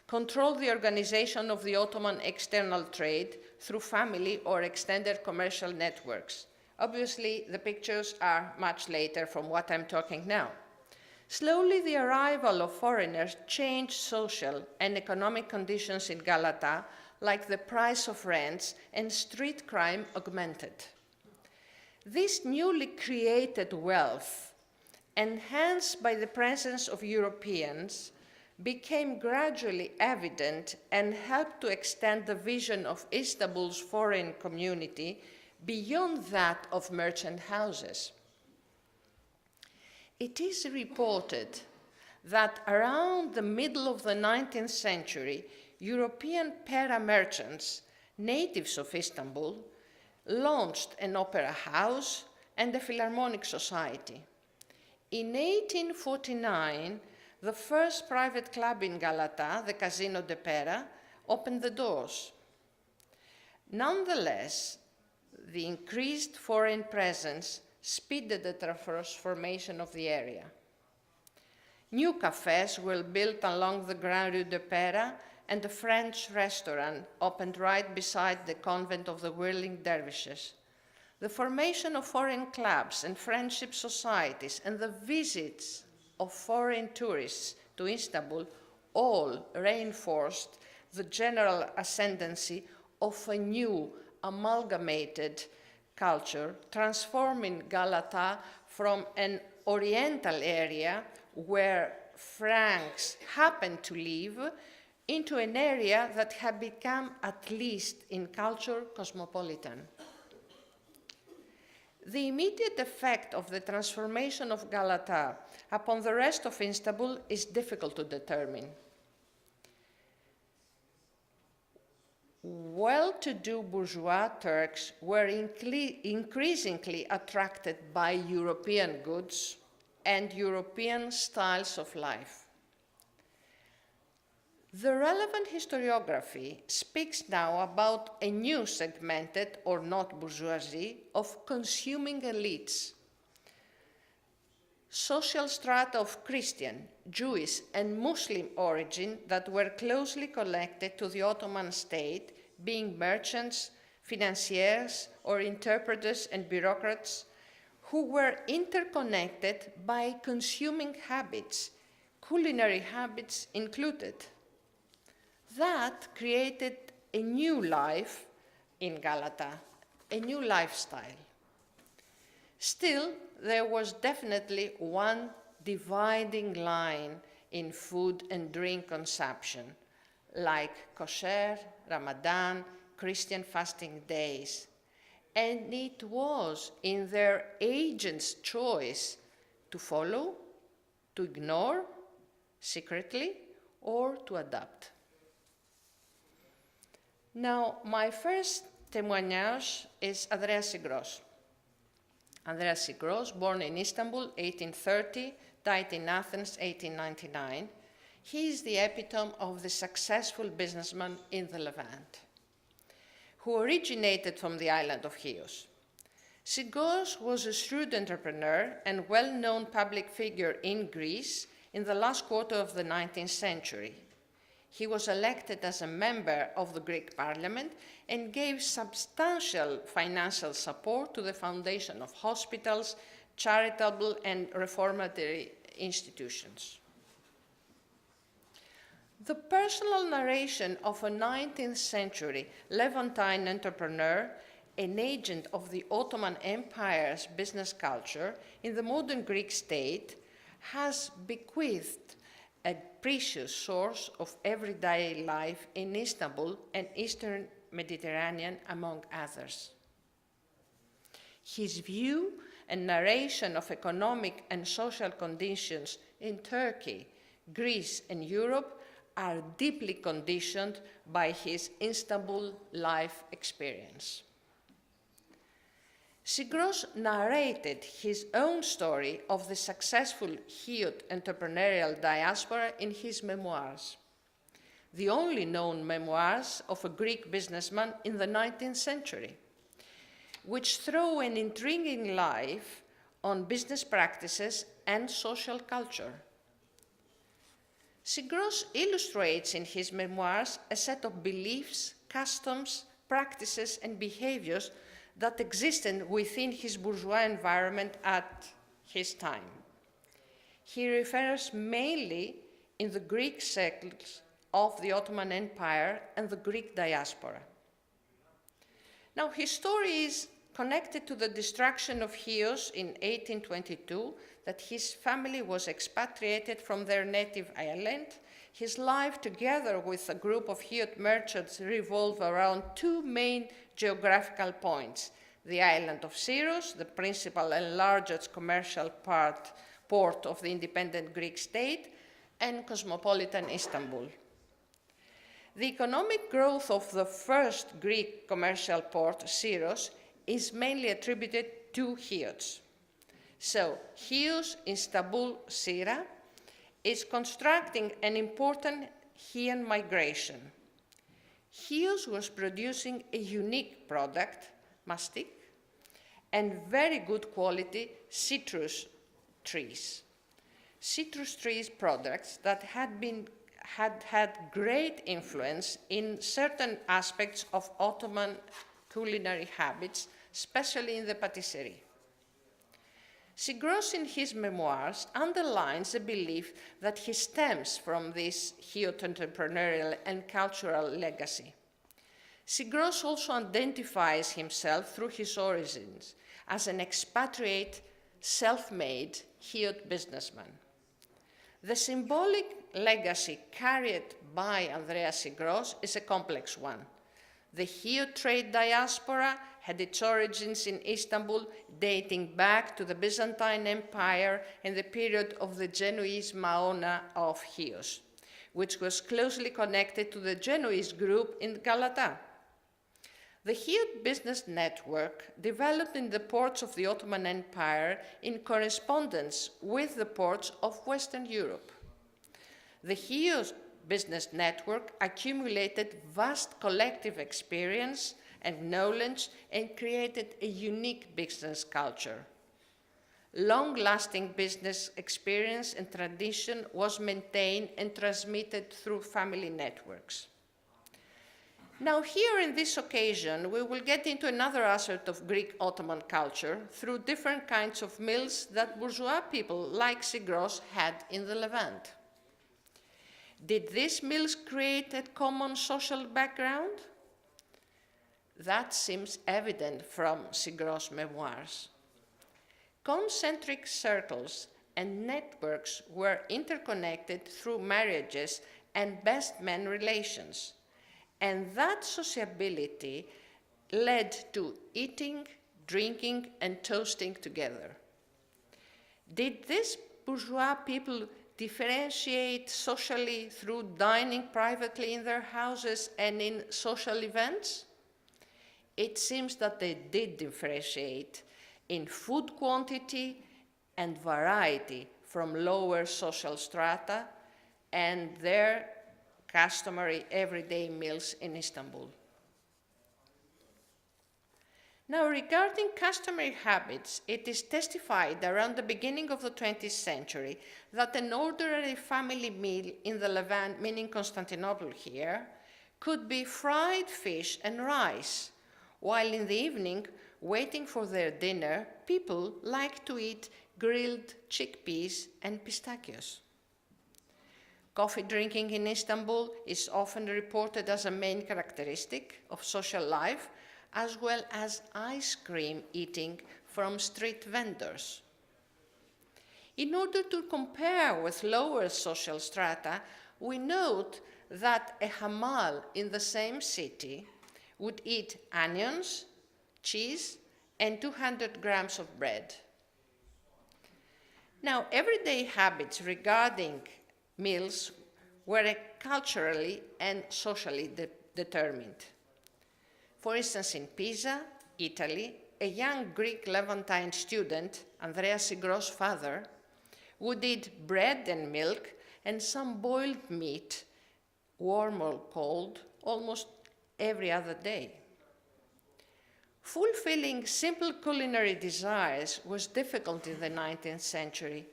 Speaker 3: controlled the organization of the Ottoman external trade through family or extended commercial networks. Obviously, the pictures are much later from what I'm talking now. Slowly, the arrival of foreigners changed social and economic conditions in Galata, like the price of rents, and street crime augmented. This newly created wealth, enhanced by the presence of Europeans, became gradually evident and helped to extend the vision of Istanbul's foreign community beyond that of merchant houses. It is reported that around the middle of the 19th century, European para-merchants, natives of Istanbul, launched an opera house and a philharmonic society. In 1849, the first private club in Galata, the Casino de Pera, opened the doors. Nonetheless, the increased foreign presence speeded the transformation of the area. New cafes were built along the Grand Rue de Pera, and a French restaurant opened right beside the convent of the Whirling Dervishes. The formation of foreign clubs and friendship societies and the visits of foreign tourists to Istanbul all reinforced the general ascendancy of a new amalgamated culture, transforming Galata from an oriental area where Franks happened to live into an area that had become, at least in culture, cosmopolitan. The immediate effect of the transformation of Galata upon the rest of Istanbul is difficult to determine. Well-to-do bourgeois Turks were increasingly attracted by European goods and European styles of life. The relevant historiography speaks now about a new segmented or not bourgeoisie of consuming elites. Social strata of Christian, Jewish, and Muslim origin that were closely connected to the Ottoman state, being merchants, financiers, or interpreters and bureaucrats, who were interconnected by consuming habits, culinary habits included. That created a new life in Galata, a new lifestyle. Still, there was definitely one dividing line in food and drink consumption, like kosher, Ramadan, Christian fasting days. And it was in their agents' choice to follow, to ignore secretly, or to adopt. Now, my first témoignage is Andreas Syngros. Andreas Syngros, born in Istanbul, 1830, died in Athens, 1899. He is the epitome of the successful businessman in the Levant, who originated from the island of Chios. Syngros was a shrewd entrepreneur and well-known public figure in Greece in the last quarter of the 19th century. He was elected as a member of the Greek parliament and gave substantial financial support to the foundation of hospitals, charitable and reformatory institutions. The personal narration of a 19th century Levantine entrepreneur, an agent of the Ottoman Empire's business culture in the modern Greek state, has bequeathed a precious source of everyday life in Istanbul and Eastern Mediterranean, among others. His view and narration of economic and social conditions in Turkey, Greece, and Europe are deeply conditioned by his Istanbul life experience. Syngros narrated his own story of the successful Chiot entrepreneurial diaspora in his memoirs, the only known memoirs of a Greek businessman in the 19th century, which throw an intriguing light on business practices and social culture. Syngros illustrates in his memoirs a set of beliefs, customs, practices, and behaviors that existed within his bourgeois environment at his time. He refers mainly in the Greek circles of the Ottoman Empire and the Greek diaspora. Now, his story is connected to the destruction of Chios in 1822, that his family was expatriated from their native island. His life, together with a group of Chiot merchants, revolved around two main geographical points: the island of Syros, the principal and largest commercial port of the independent Greek state, and cosmopolitan Istanbul. The economic growth of the first Greek commercial port, Syros, is mainly attributed to Chiots. So, Chios, Istanbul, Syra, is constructing an important Chian migration. Chios was producing a unique product, mastic, and very good quality citrus trees. Citrus trees products that had great influence in certain aspects of Ottoman culinary habits, especially in the patisserie. Syngros in his memoirs underlines the belief that he stems from this Chiot entrepreneurial and cultural legacy. Syngros also identifies himself through his origins as an expatriate, self-made Chiot businessman. The symbolic legacy carried by Andreas Syngros is a complex one. The Chiot trade diaspora had its origins in Istanbul, dating back to the Byzantine Empire and the period of the Genoese Maona of Chios, which was closely connected to the Genoese group in Galata. The Chiot business network developed in the ports of the Ottoman Empire in correspondence with the ports of Western Europe. The Chiot business network accumulated vast collective experience and knowledge and created a unique business culture. Long-lasting business experience and tradition was maintained and transmitted through family networks. Now, here in this occasion, we will get into another aspect of Greek Ottoman culture through different kinds of meals that bourgeois people like Syngros had in the Levant. Did these meals create a common social background? That seems evident from Syngros' memoirs. Concentric circles and networks were interconnected through marriages and best man relations, and that sociability led to eating, drinking, and toasting together. Did these bourgeois people differentiate socially through dining privately in their houses and in social events? It seems that they did differentiate in food quantity and variety from lower social strata and their customary everyday meals in Istanbul. Now, regarding customary habits, it is testified around the beginning of the 20th century that an ordinary family meal in the Levant, meaning Constantinople here, could be fried fish and rice, while in the evening, waiting for their dinner, people like to eat grilled chickpeas and pistachios. Coffee drinking in Istanbul is often reported as a main characteristic of social life, as well as ice cream eating from street vendors. In order to compare with lower social strata, we note that a hamal in the same city would eat onions, cheese, and 200 grams of bread. Now, everyday habits regarding meals were culturally and socially determined. For instance, in Pisa, Italy, a young Greek Levantine student, Andreas' Syngros' father, would eat bread and milk and some boiled meat, warm or cold, almost every other day. Fulfilling simple culinary desires was difficult in the 19th century,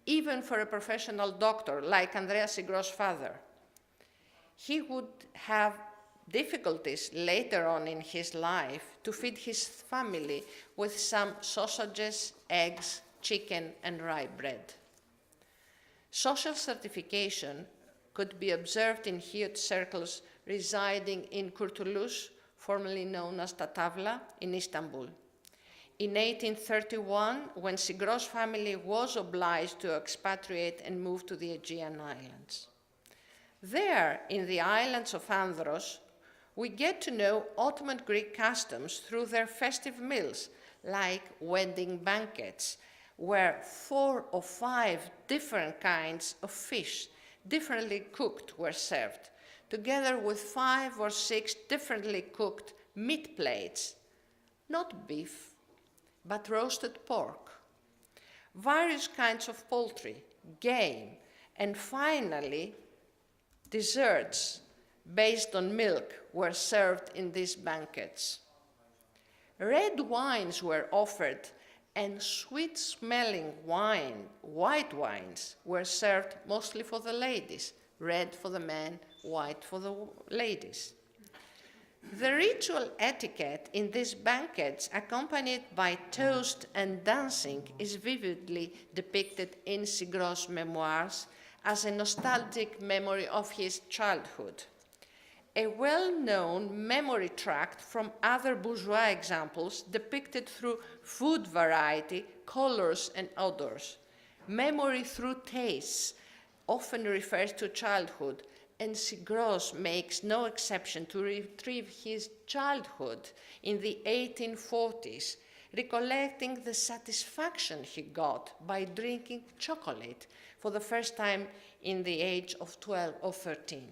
Speaker 3: even for a professional doctor like Andreas' Syngros' father. He would have difficulties later on in his life to feed his family with some sausages, eggs, chicken, and rye bread. Social stratification could be observed in huge circles residing in Kurtuluş, formerly known as Tatavla, in Istanbul. In 1831, when Syngros' family was obliged to expatriate and move to the Aegean Islands. There, in the islands of Andros, we get to know Ottoman Greek customs through their festive meals, like wedding banquets, where 4 or 5 different kinds of fish, differently cooked, were served, together with 5 or 6 differently cooked meat plates, not beef, but roasted pork, various kinds of poultry, game, and finally, desserts based on milk were served in these banquets. Red wines were offered, and sweet-smelling white wines were served mostly for the ladies, red for the men, white for the ladies. The ritual etiquette in these banquets, accompanied by toast and dancing, is vividly depicted in Syngros' memoirs as a nostalgic memory of his childhood. A well-known memory tract from other bourgeois examples depicted through food variety, colors, and odors. Memory through tastes often refers to childhood, and Syngros makes no exception to retrieve his childhood in the 1840s, recollecting the satisfaction he got by drinking chocolate for the first time in the age of 12 or 13.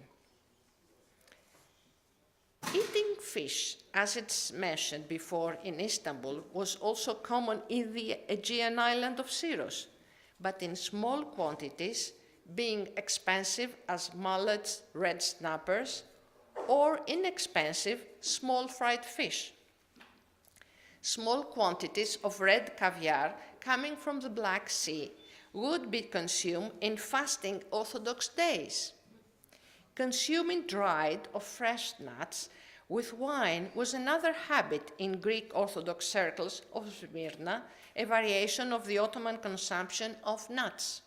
Speaker 3: Eating fish, as it's mentioned before in Istanbul, was also common in the Aegean island of Syros, but in small quantities, being expensive as mullets, red snappers, or inexpensive small fried fish. Small quantities of red caviar coming from the Black Sea would be consumed in fasting Orthodox days. Consuming dried or fresh nuts with wine was another habit in Greek Orthodox circles of Smyrna, a variation of the Ottoman consumption of nuts.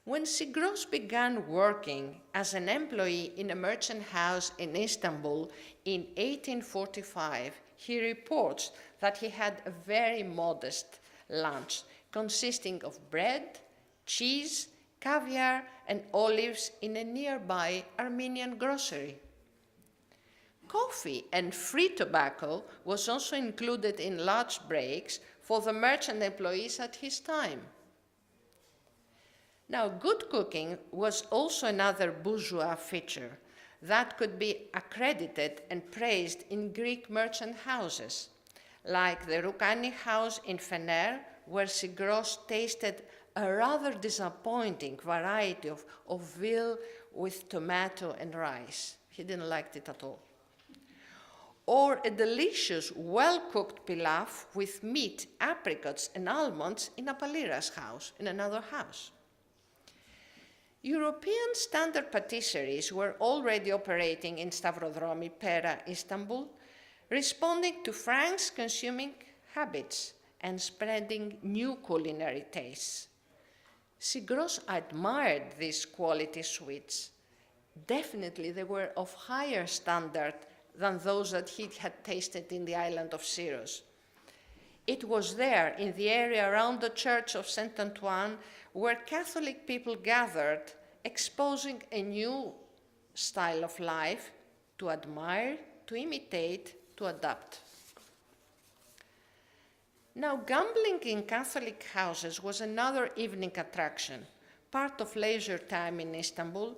Speaker 3: When Syngros began working as an employee in a merchant house in Istanbul in 1845, he reports that he had a very modest lunch consisting of bread, cheese, caviar, and olives in a nearby Armenian grocery. Coffee and free tobacco was also included in large breaks for the merchant employees at his time. Now, good cooking was also another bourgeois feature that could be accredited and praised in Greek merchant houses, like the Roukani house in Fener, where Syngros tasted a rather disappointing variety of veal with tomato and rice. He didn't like it at all. Or a delicious, well-cooked pilaf with meat, apricots, and almonds in Apalira's house, in another house. European standard patisseries were already operating in Stavrodromi, Pera, Istanbul, responding to Franks' consuming habits and spreading new culinary tastes. Syngros admired these quality sweets. Definitely they were of higher standard than those that he had tasted in the island of Syros. It was there, in the area around the church of Saint Antoine, where Catholic people gathered, exposing a new style of life to admire, to imitate, to adapt. Now, gambling in Catholic houses was another evening attraction, part of leisure time in Istanbul,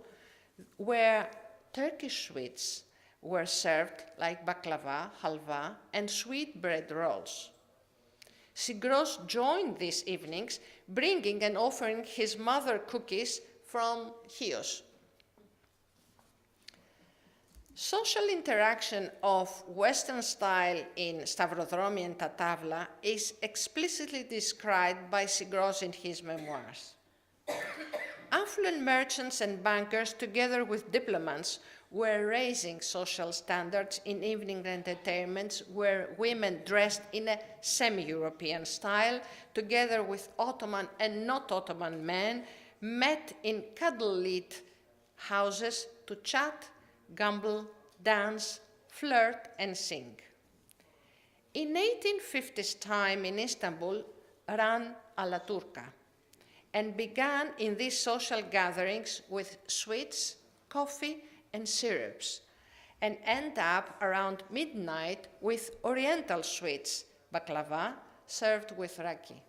Speaker 3: where Turkish sweets were served like baklava, halva, and sweet bread rolls. Syngros joined these evenings, bringing and offering his mother cookies from Chios. Social interaction of Western style in Stavrodromi and Tatavla is explicitly described by Syngros in his memoirs. Affluent merchants and bankers, together with diplomats, were raising social standards in evening entertainments where women dressed in a semi-European style, together with Ottoman and not Ottoman men, met in candle-lit houses to chat, gamble, dance, flirt, and sing. In 1850s time in Istanbul ran a la turca and began in these social gatherings with sweets, coffee, and syrups, and end up around midnight with oriental sweets, baklava, served with raki.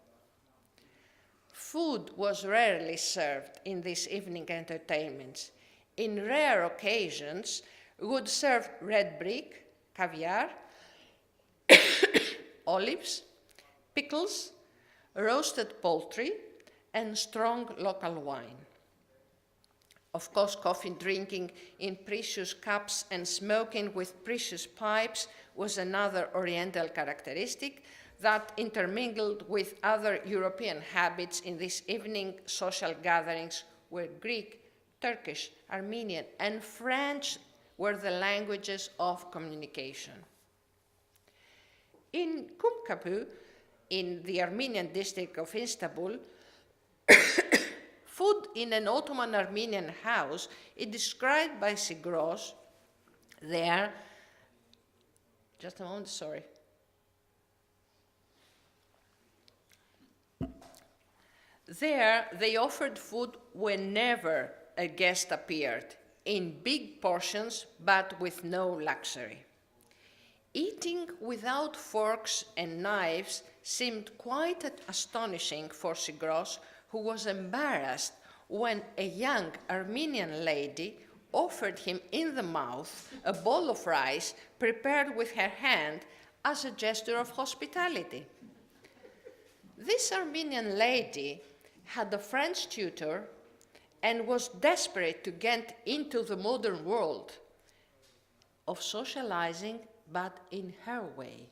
Speaker 3: Food was rarely served in these evening entertainments. In rare occasions, would serve red brick, caviar, olives, pickles, roasted poultry, and strong local wine. Of course, coffee drinking in precious cups and smoking with precious pipes was another Oriental characteristic that intermingled with other European habits in these evening social gatherings where Greek, Turkish, Armenian, and French were the languages of communication. In Kumkapı, in the Armenian district of Istanbul, food in an Ottoman Armenian house is described by Syngros there. Just a moment, sorry. There, they offered food whenever a guest appeared, in big portions, but with no luxury. Eating without forks and knives seemed quite astonishing for Syngros, who was embarrassed when a young Armenian lady offered him in the mouth a bowl of rice prepared with her hand as a gesture of hospitality. This Armenian lady had a French tutor and was desperate to get into the modern world of socializing, but in her way.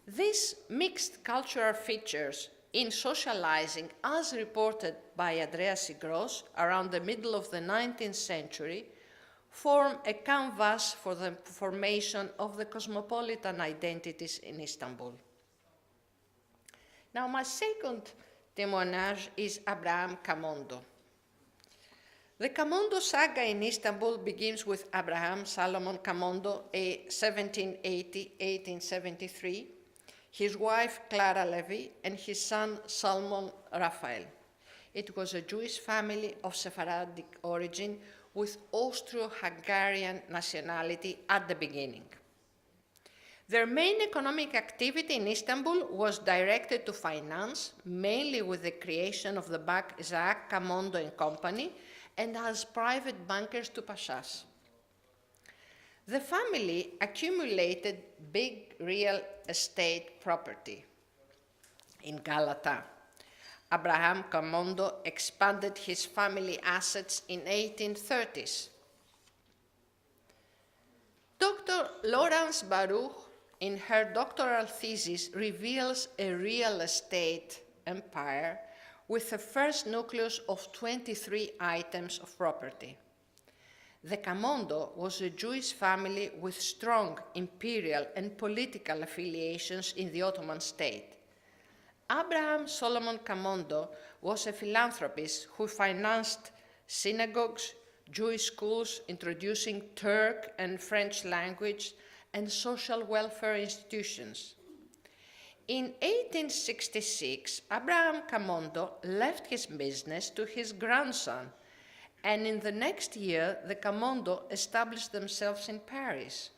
Speaker 3: These mixed cultural features in socializing, as reported by Andreas Syngros around the middle of the 19th century, form a canvas for the formation of the cosmopolitan identities in Istanbul. Now, my second témoignage is Abraham Camondo. The Camondo saga in Istanbul begins with Abraham Salomon Camondo, a 1780-1873, his wife Clara Levy, and his son Salmon Raphael. It was a Jewish family of Sephardic origin with Austro-Hungarian nationality at the beginning. Their main economic activity in Istanbul was directed to finance, mainly with the creation of the Bank Isaac Camondo and Company, and as private bankers to Pashas. The family accumulated big real estate property in Galata. Abraham Camondo expanded his family assets in 1830s. Dr. Laurence Baruch, in her doctoral thesis, reveals a real estate empire with a first nucleus of 23 items of property. The Camondo was a Jewish family with strong imperial and political affiliations in the Ottoman state. Abraham Solomon Camondo was a philanthropist who financed synagogues, Jewish schools introducing Turk and French language, and social welfare institutions. In 1866, Abraham Camondo left his business to his grandson, and in the next year, the Camondo established themselves in Paris,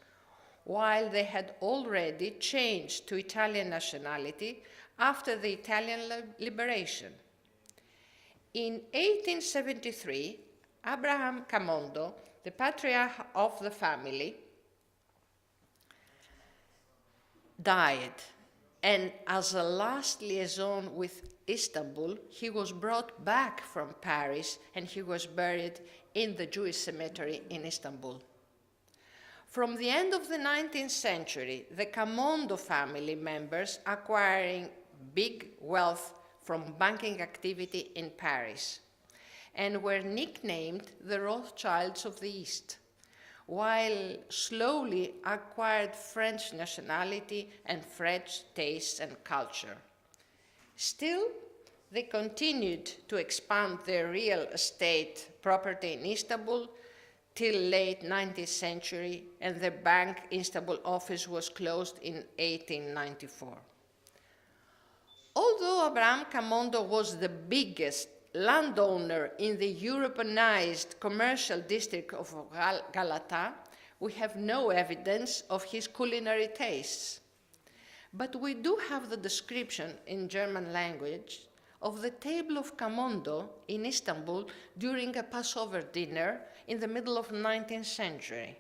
Speaker 3: while they had already changed to Italian nationality after the Italian liberation. In 1873, Abraham Camondo, the patriarch of the family, died, and as a last liaison with Istanbul, he was brought back from Paris and he was buried in the Jewish cemetery in Istanbul. From the end of the 19th century, the Camondo family members acquiring big wealth from banking activity in Paris and were nicknamed the Rothschilds of the East, while slowly acquired French nationality and French tastes and culture. Still, they continued to expand their real estate property in Istanbul till late 19th century, and the Bank Istanbul office was closed in 1894. Although Abraham Camondo was the biggest landowner in the Europeanized commercial district of Galata, we have no evidence of his culinary tastes. But we do have the description in German language of the table of Camondo in Istanbul during a Passover dinner in the middle of the 19th century.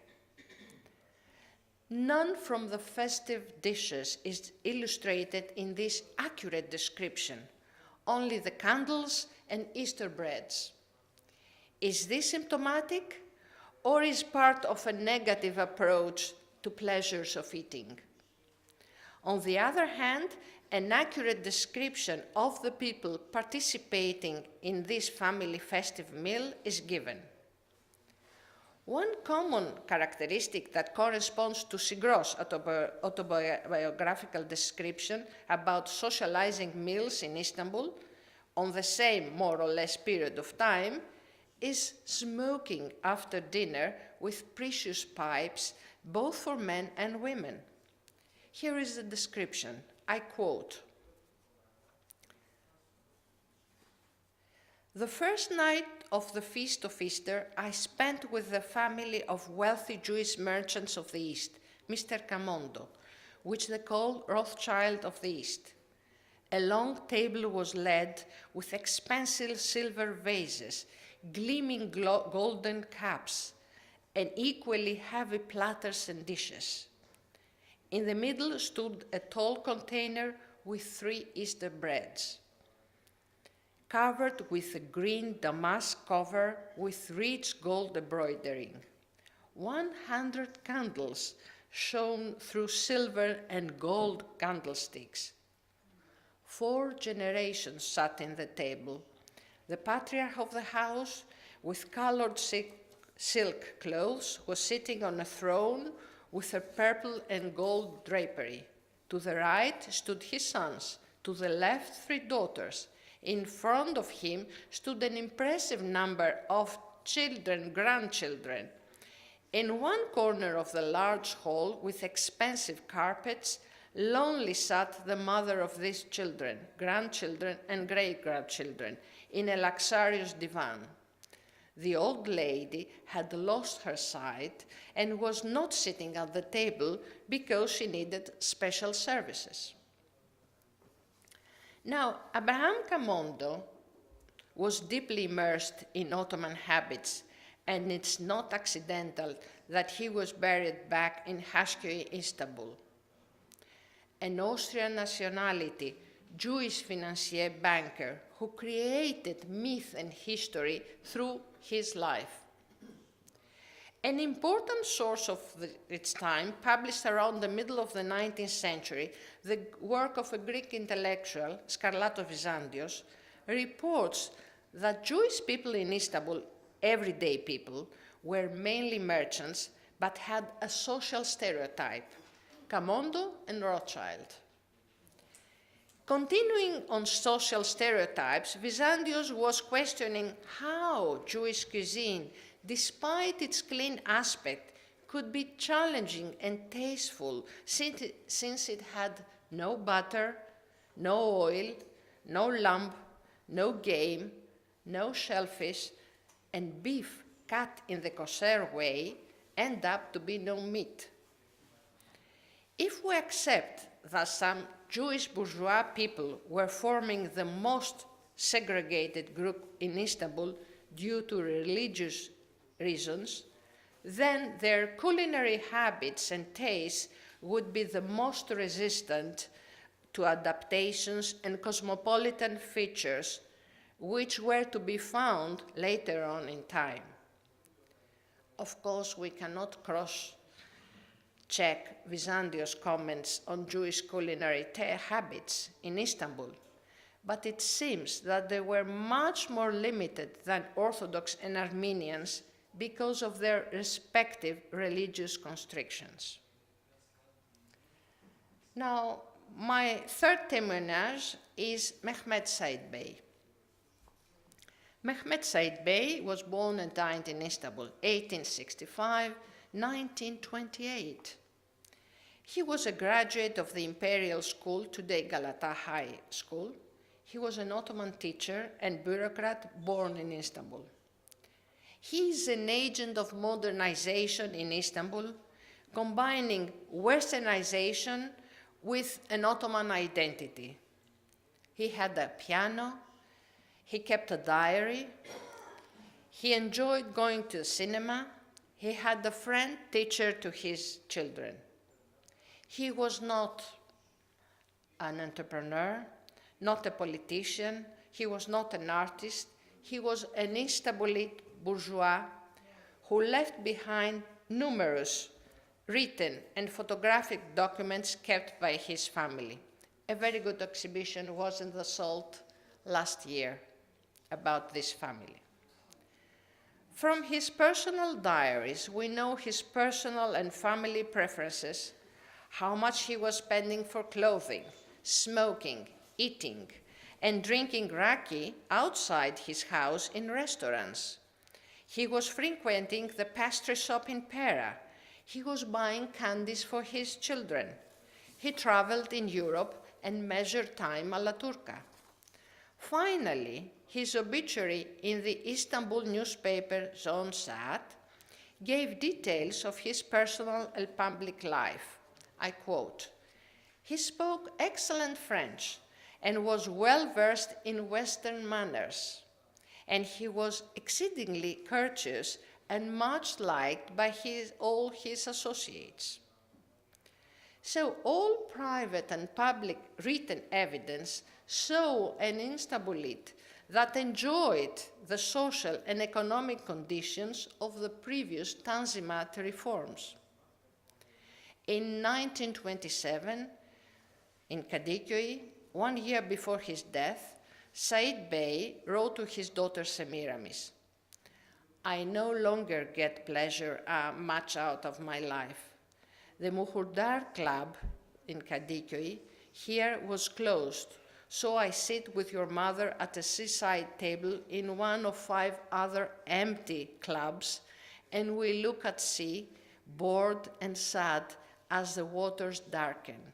Speaker 3: None from the festive dishes is illustrated in this accurate description, only the candles and Easter breads. Is this symptomatic, or is part of a negative approach to pleasures of eating? On the other hand, an accurate description of the people participating in this family festive meal is given. One common characteristic that corresponds to Syngros' autobiographical description about socializing meals in Istanbul on the same more or less period of time is smoking after dinner with precious pipes, both for men and women. Here is the description. I quote, "The first night of the feast of Easter I spent with the family of wealthy Jewish merchants of the East, Mr. Camondo, which they call Rothschild of the East. A long table was laid with expensive silver vases, gleaming golden cups, and equally heavy platters and dishes. In the middle stood a tall container with 3 Easter breads, covered with a green damask cover with rich gold embroidering. 100 candles shone through silver and gold candlesticks. 4 generations sat in the table. The patriarch of the house, with colored silk clothes, was sitting on a throne with a purple and gold drapery. To the right stood his sons, to the left 3 daughters. In front of him stood an impressive number of children, grandchildren. In one corner of the large hall, with expensive carpets, lonely sat the mother of these children, grandchildren, and great-grandchildren, in a luxurious divan. The old lady had lost her sight and was not sitting at the table because she needed special services." Now, Abraham Camondo was deeply immersed in Ottoman habits, and it's not accidental that he was buried back in Hashköy, Istanbul. An Austrian nationality, Jewish financier banker who created myth and history through his life. An important source of its time published around the middle of the 19th century, the work of a Greek intellectual, Skarlatos-Vizantios, reports that Jewish people in Istanbul, everyday people, were mainly merchants but had a social stereotype, Camondo and Rothschild. Continuing on social stereotypes, Vizantios was questioning how Jewish cuisine, despite its clean aspect, could be challenging and tasteful since it had no butter, no oil, no lamb, no game, no shellfish, and beef cut in the kosher way end up to be no meat. If we accept that some Jewish bourgeois people were forming the most segregated group in Istanbul due to religious reasons, then their culinary habits and tastes would be the most resistant to adaptations and cosmopolitan features which were to be found later on in time. Of course, we cannot cross-check Byzantium's comments on Jewish culinary habits in Istanbul, but it seems that they were much more limited than Orthodox and Armenians because of their respective religious constrictions. Now, my third témoignage is Mehmed Said Bey. Mehmed Said Bey was born and died in Istanbul, 1865, 1928. He was a graduate of the Imperial School, today Galata High School. He was an Ottoman teacher and bureaucrat born in Istanbul. He is an agent of modernization in Istanbul, combining Westernization with an Ottoman identity. He had a piano, he kept a diary, he enjoyed going to the cinema, he had a friend teacher to his children. He was not an entrepreneur, not a politician, he was not an artist, he was an Istanbulite bourgeois who left behind numerous written and photographic documents kept by his family. A very good exhibition was in the Salt last year about this family. From his personal diaries, we know his personal and family preferences, how much he was spending for clothing, smoking, eating, and drinking raki outside his house in restaurants. He was frequenting the pastry shop in Pera. He was buying candies for his children. He traveled in Europe and measured time a la turca. Finally, his obituary in the Istanbul newspaper Zon Saat gave details of his personal and public life. I quote, "He spoke excellent French and was well versed in Western manners, and he was exceedingly courteous and much liked by all his associates." So all private and public written evidence show an Istanbulite that enjoyed the social and economic conditions of the previous Tanzimat reforms. In 1927, in Kadıköy, 1 year before his death, Said Bey wrote to his daughter Semiramis, "I no longer get pleasure much out of my life. The Muhurdar Club in Kadıköy here was closed, so I sit with your mother at a seaside table in one of 5 other empty clubs, and we look at sea, bored and sad as the waters darken.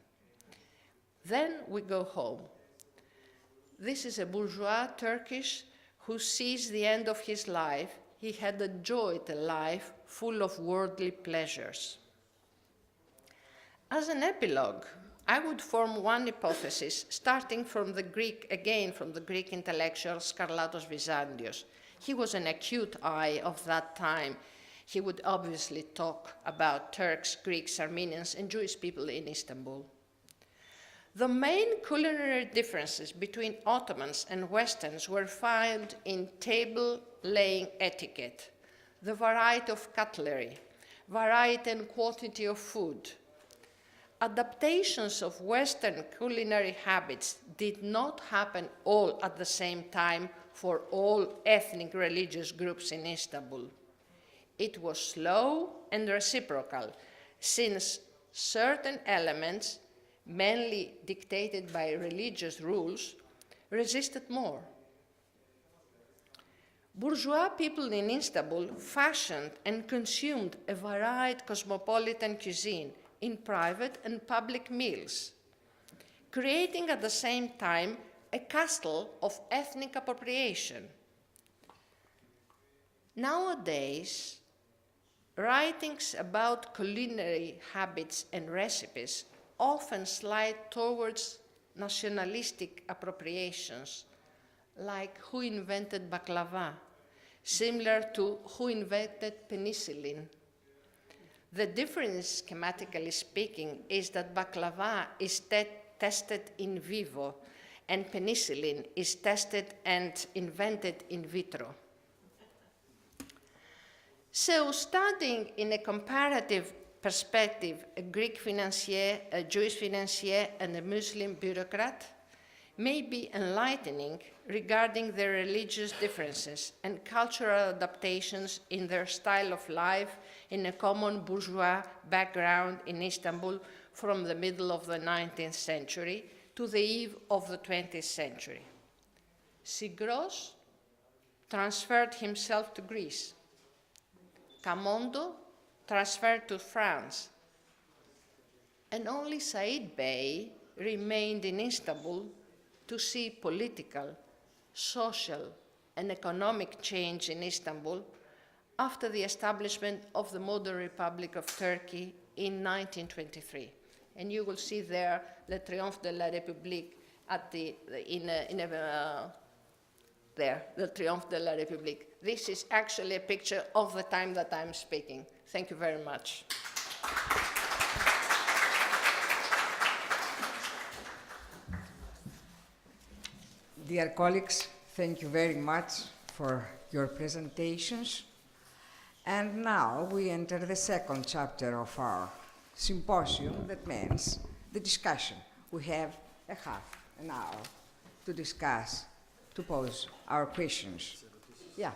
Speaker 3: Then we go home." This is a bourgeois Turkish who sees the end of his life. He had enjoyed a life full of worldly pleasures. As an epilogue, I would form one hypothesis, starting from the Greek intellectual Skarlatos Vizantios. He was an acute eye of that time. He would obviously talk about Turks, Greeks, Armenians, and Jewish people in Istanbul. The main culinary differences between Ottomans and Westerns were found in table-laying etiquette, the variety of cutlery, variety and quantity of food. Adaptations of Western culinary habits did not happen all at the same time for all ethnic religious groups in Istanbul. It was slow and reciprocal, since certain elements, mainly dictated by religious rules, resisted more. Bourgeois people in Istanbul fashioned and consumed a varied cosmopolitan cuisine in private and public meals, creating at the same time a castle of ethnic appropriation. Nowadays, writings about culinary habits and recipes often slide towards nationalistic appropriations, like who invented baklava, similar to who invented penicillin. The difference, schematically speaking, is that baklava is tested in vivo, and penicillin is tested and invented in vitro. So, studying in a comparative perspective a Greek financier, a Jewish financier, and a Muslim bureaucrat may be enlightening regarding their religious differences and cultural adaptations in their style of life in a common bourgeois background in Istanbul from the middle of the 19th century to the eve of the 20th century. Syngros transferred himself to Greece. Camondo transferred to France. And only Said Bey remained in Istanbul to see political, social, and economic change in Istanbul after the establishment of the modern Republic of Turkey in 1923. And you will see there Le Triomphe de la République at the Triomphe de la République. This is actually a picture of the time that I'm speaking. Thank you very much.
Speaker 1: Dear colleagues, thank you very much for your presentations. And now we enter the second chapter of our symposium, that means the discussion. We have a half an hour to discuss, to pose our questions. Yeah.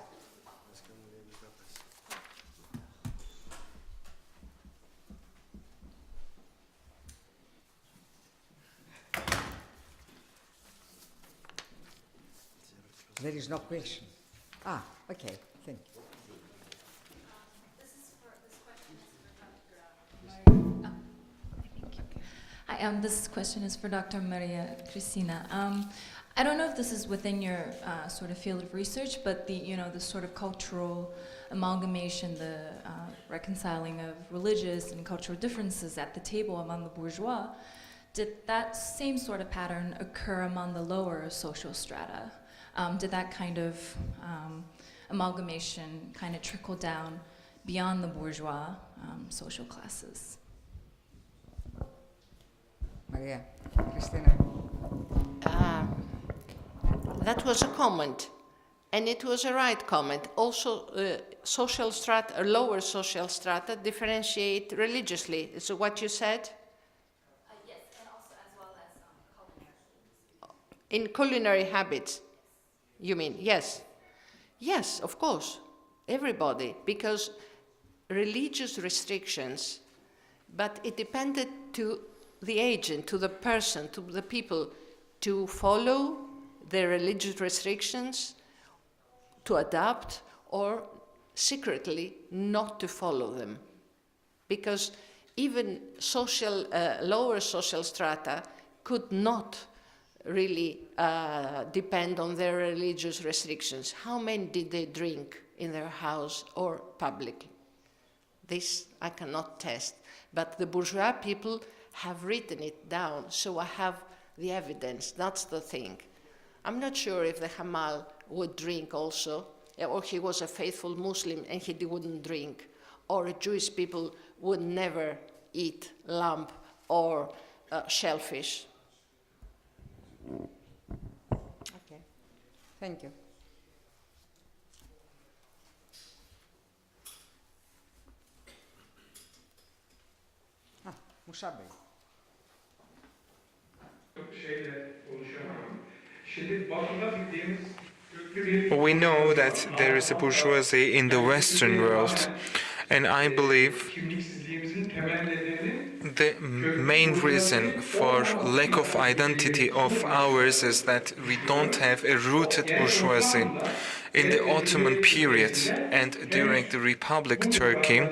Speaker 1: There is no question. Ah, okay, thank you.
Speaker 4: Hi, this question is for Dr. Maria-Christina. I don't know if this is within your sort of field of research, but the sort of cultural amalgamation, the reconciling of religious and cultural differences at the table among the bourgeois, did that same sort of pattern occur among the lower social strata? Did that kind of amalgamation kind of trickle down beyond the bourgeois social classes?
Speaker 1: Maria-Christina.
Speaker 3: That was a comment, and it was a right comment. Also, social strata, lower social strata differentiate religiously. So what you said?
Speaker 4: Yes, and also as well as culinary.
Speaker 3: In culinary habits, you mean? Yes. Yes, of course. Everybody, because religious restrictions, but it depended to the agent, to the person, to the people, to follow the religious restrictions, to adapt, or secretly not to follow them. Because even lower social strata could not really depend on their religious restrictions. How many did they drink in their house or publicly? This I cannot test, but the bourgeois people have written it down, so I have the evidence. That's the thing. I'm not sure if the Hamal would drink also, or he was a faithful Muslim and he wouldn't drink, or Jewish people would never eat lamb or shellfish.
Speaker 1: Okay, thank you. Musa Bey.
Speaker 5: We know that there is a bourgeoisie in the Western world, and I believe the main reason for lack of identity of ours is that we don't have a rooted bourgeoisie. In the Ottoman period and during the Republic Turkey,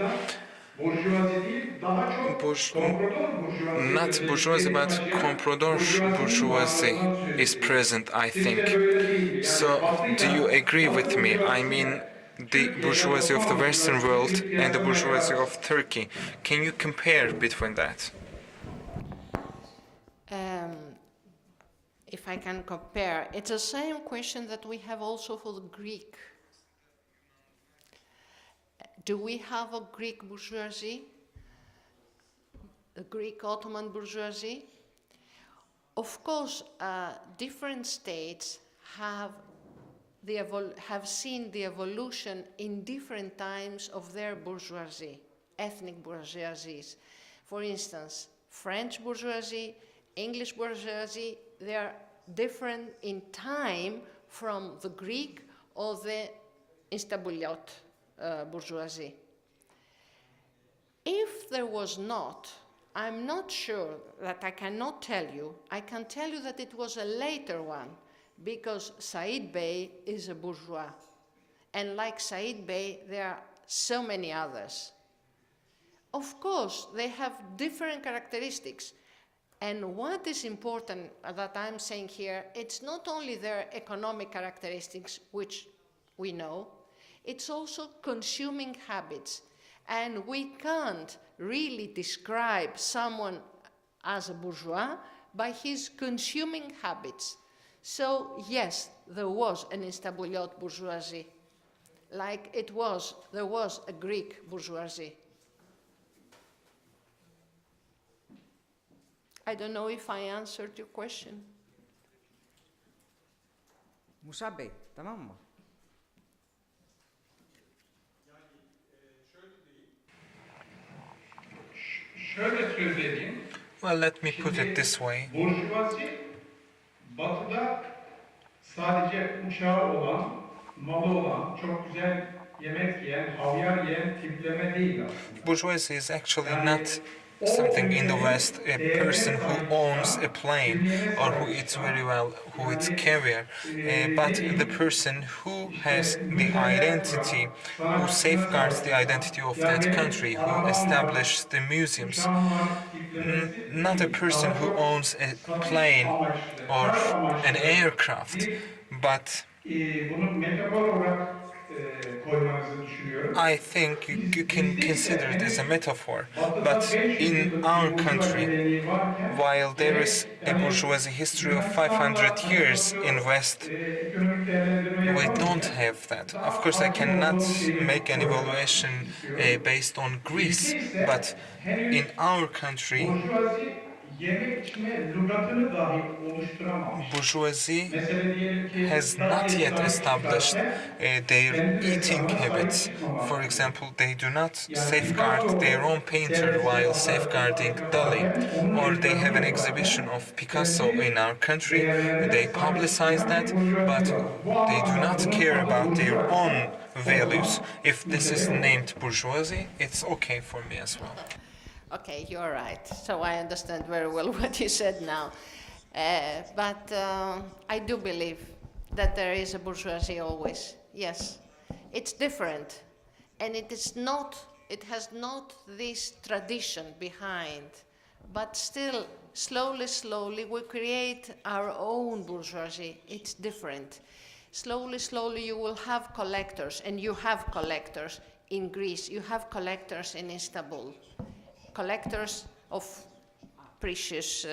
Speaker 5: not bourgeoisie but comprador bourgeoisie is present, I think. So, do you agree with me? I mean, the bourgeoisie of the Western world and the bourgeoisie of Turkey. Can you compare between that?
Speaker 3: If I can compare, it's the same question that we have also for the Greek Do we have a Greek bourgeoisie? A Greek Ottoman bourgeoisie? Of course, different states have seen the evolution in different times of their bourgeoisie, ethnic bourgeoisies. For instance, French bourgeoisie, English bourgeoisie, they are different in time from the Greek or the Istanbuliot bourgeoisie. If there was not, I'm not sure that I cannot tell you. I can tell you that it was a later one, because Said Bey is a bourgeois. And like Said Bey, there are so many others. Of course, they have different characteristics. And what is important that I'm saying here, it's not only their economic characteristics, which we know, it's also consuming habits. And we can't really describe someone as a bourgeois by his consuming habits. So yes, there was an Istanbuliot bourgeoisie, like there was a Greek bourgeoisie. I don't know if I answered your question.
Speaker 1: Musa Bey, tamam mı?
Speaker 6: Şöyle söyleyeyim.
Speaker 5: Well, let me put it this way.
Speaker 6: Burjuvazi, batıda sadece uçağı olan, malı olan, çok güzel yemek yiyen, havyar yiyen tipleme değil aslında.
Speaker 5: Bourgeoisie is actually not something in the West, a person who owns a plane or who eats very well, who eats caviar, but the person who has the identity, who safeguards the identity of that country, who establishes the museums. Not a person who owns a plane or an aircraft, but
Speaker 6: Bunu metafor olarak koymanızı düşünüyorum.
Speaker 5: I think you can consider it as a metaphor, but in our country, while there is a bourgeoisie history of 500 years in West, we don't have that. Of course, I cannot make an evaluation based on Greece, but in our country,
Speaker 6: Burjuvazi yeme içme lügatını dahi oluşturamamış.
Speaker 5: bourgeoisie
Speaker 6: Mesela diyelim ki
Speaker 5: has not yet established their eating habits. For example, they do not safeguard their own painter while safeguarding Dali, or they have an exhibition of Picasso in our country. They publicize that, but they do not care about their own values. If this is named bourgeoisie, it's okay for me as well.
Speaker 3: Okay, you're right. So I understand very well what you said now. But I do believe that there is a bourgeoisie always. Yes, it's different, and it has not this tradition behind, but still, slowly, we create our own bourgeoisie. It's different. Slowly, you will have collectors, and you have collectors in Greece. You have collectors in Istanbul, collectors of precious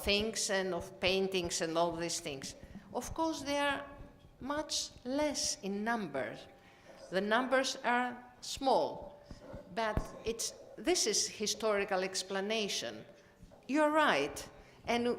Speaker 3: things and of paintings and all these things. Of course, they are much less in numbers. The numbers are small, but this is historical explanation. You're right, and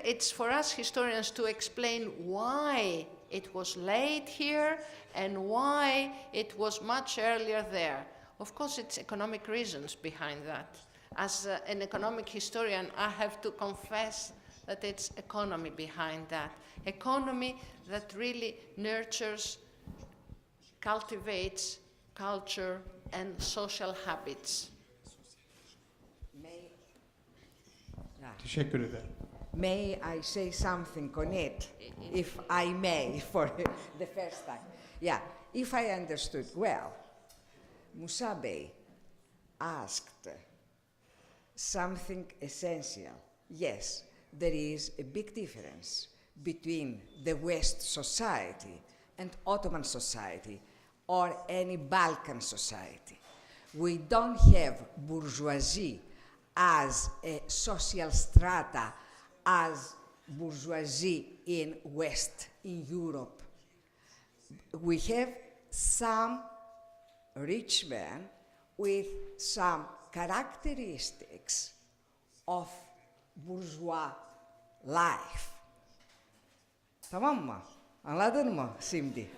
Speaker 3: it's for us historians to explain why it was late here and why it was much earlier there. Of course, it's economic reasons behind that. As an economic historian, I have to confess that it's economy behind that. Economy that really nurtures, cultivates culture and social habits.
Speaker 6: Teşekkür ederim.
Speaker 1: May I say something on it, if I may, for the first time? Yeah, if I understood well, Musa Bey asked something essential. Yes, there is a big difference between the West society and Ottoman society or any Balkan society. We don't have bourgeoisie as a social strata as bourgeoisie in West, in Europe. We have some rich men with some characteristics of bourgeois life. Tamam mı? Anladın mı şimdi?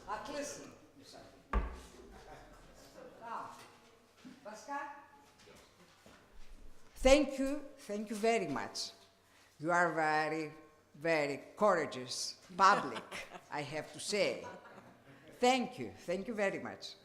Speaker 1: Haklısın. Tamam. Başka? Thank you very much. You are very, very courageous public, I have to say. Thank you very much.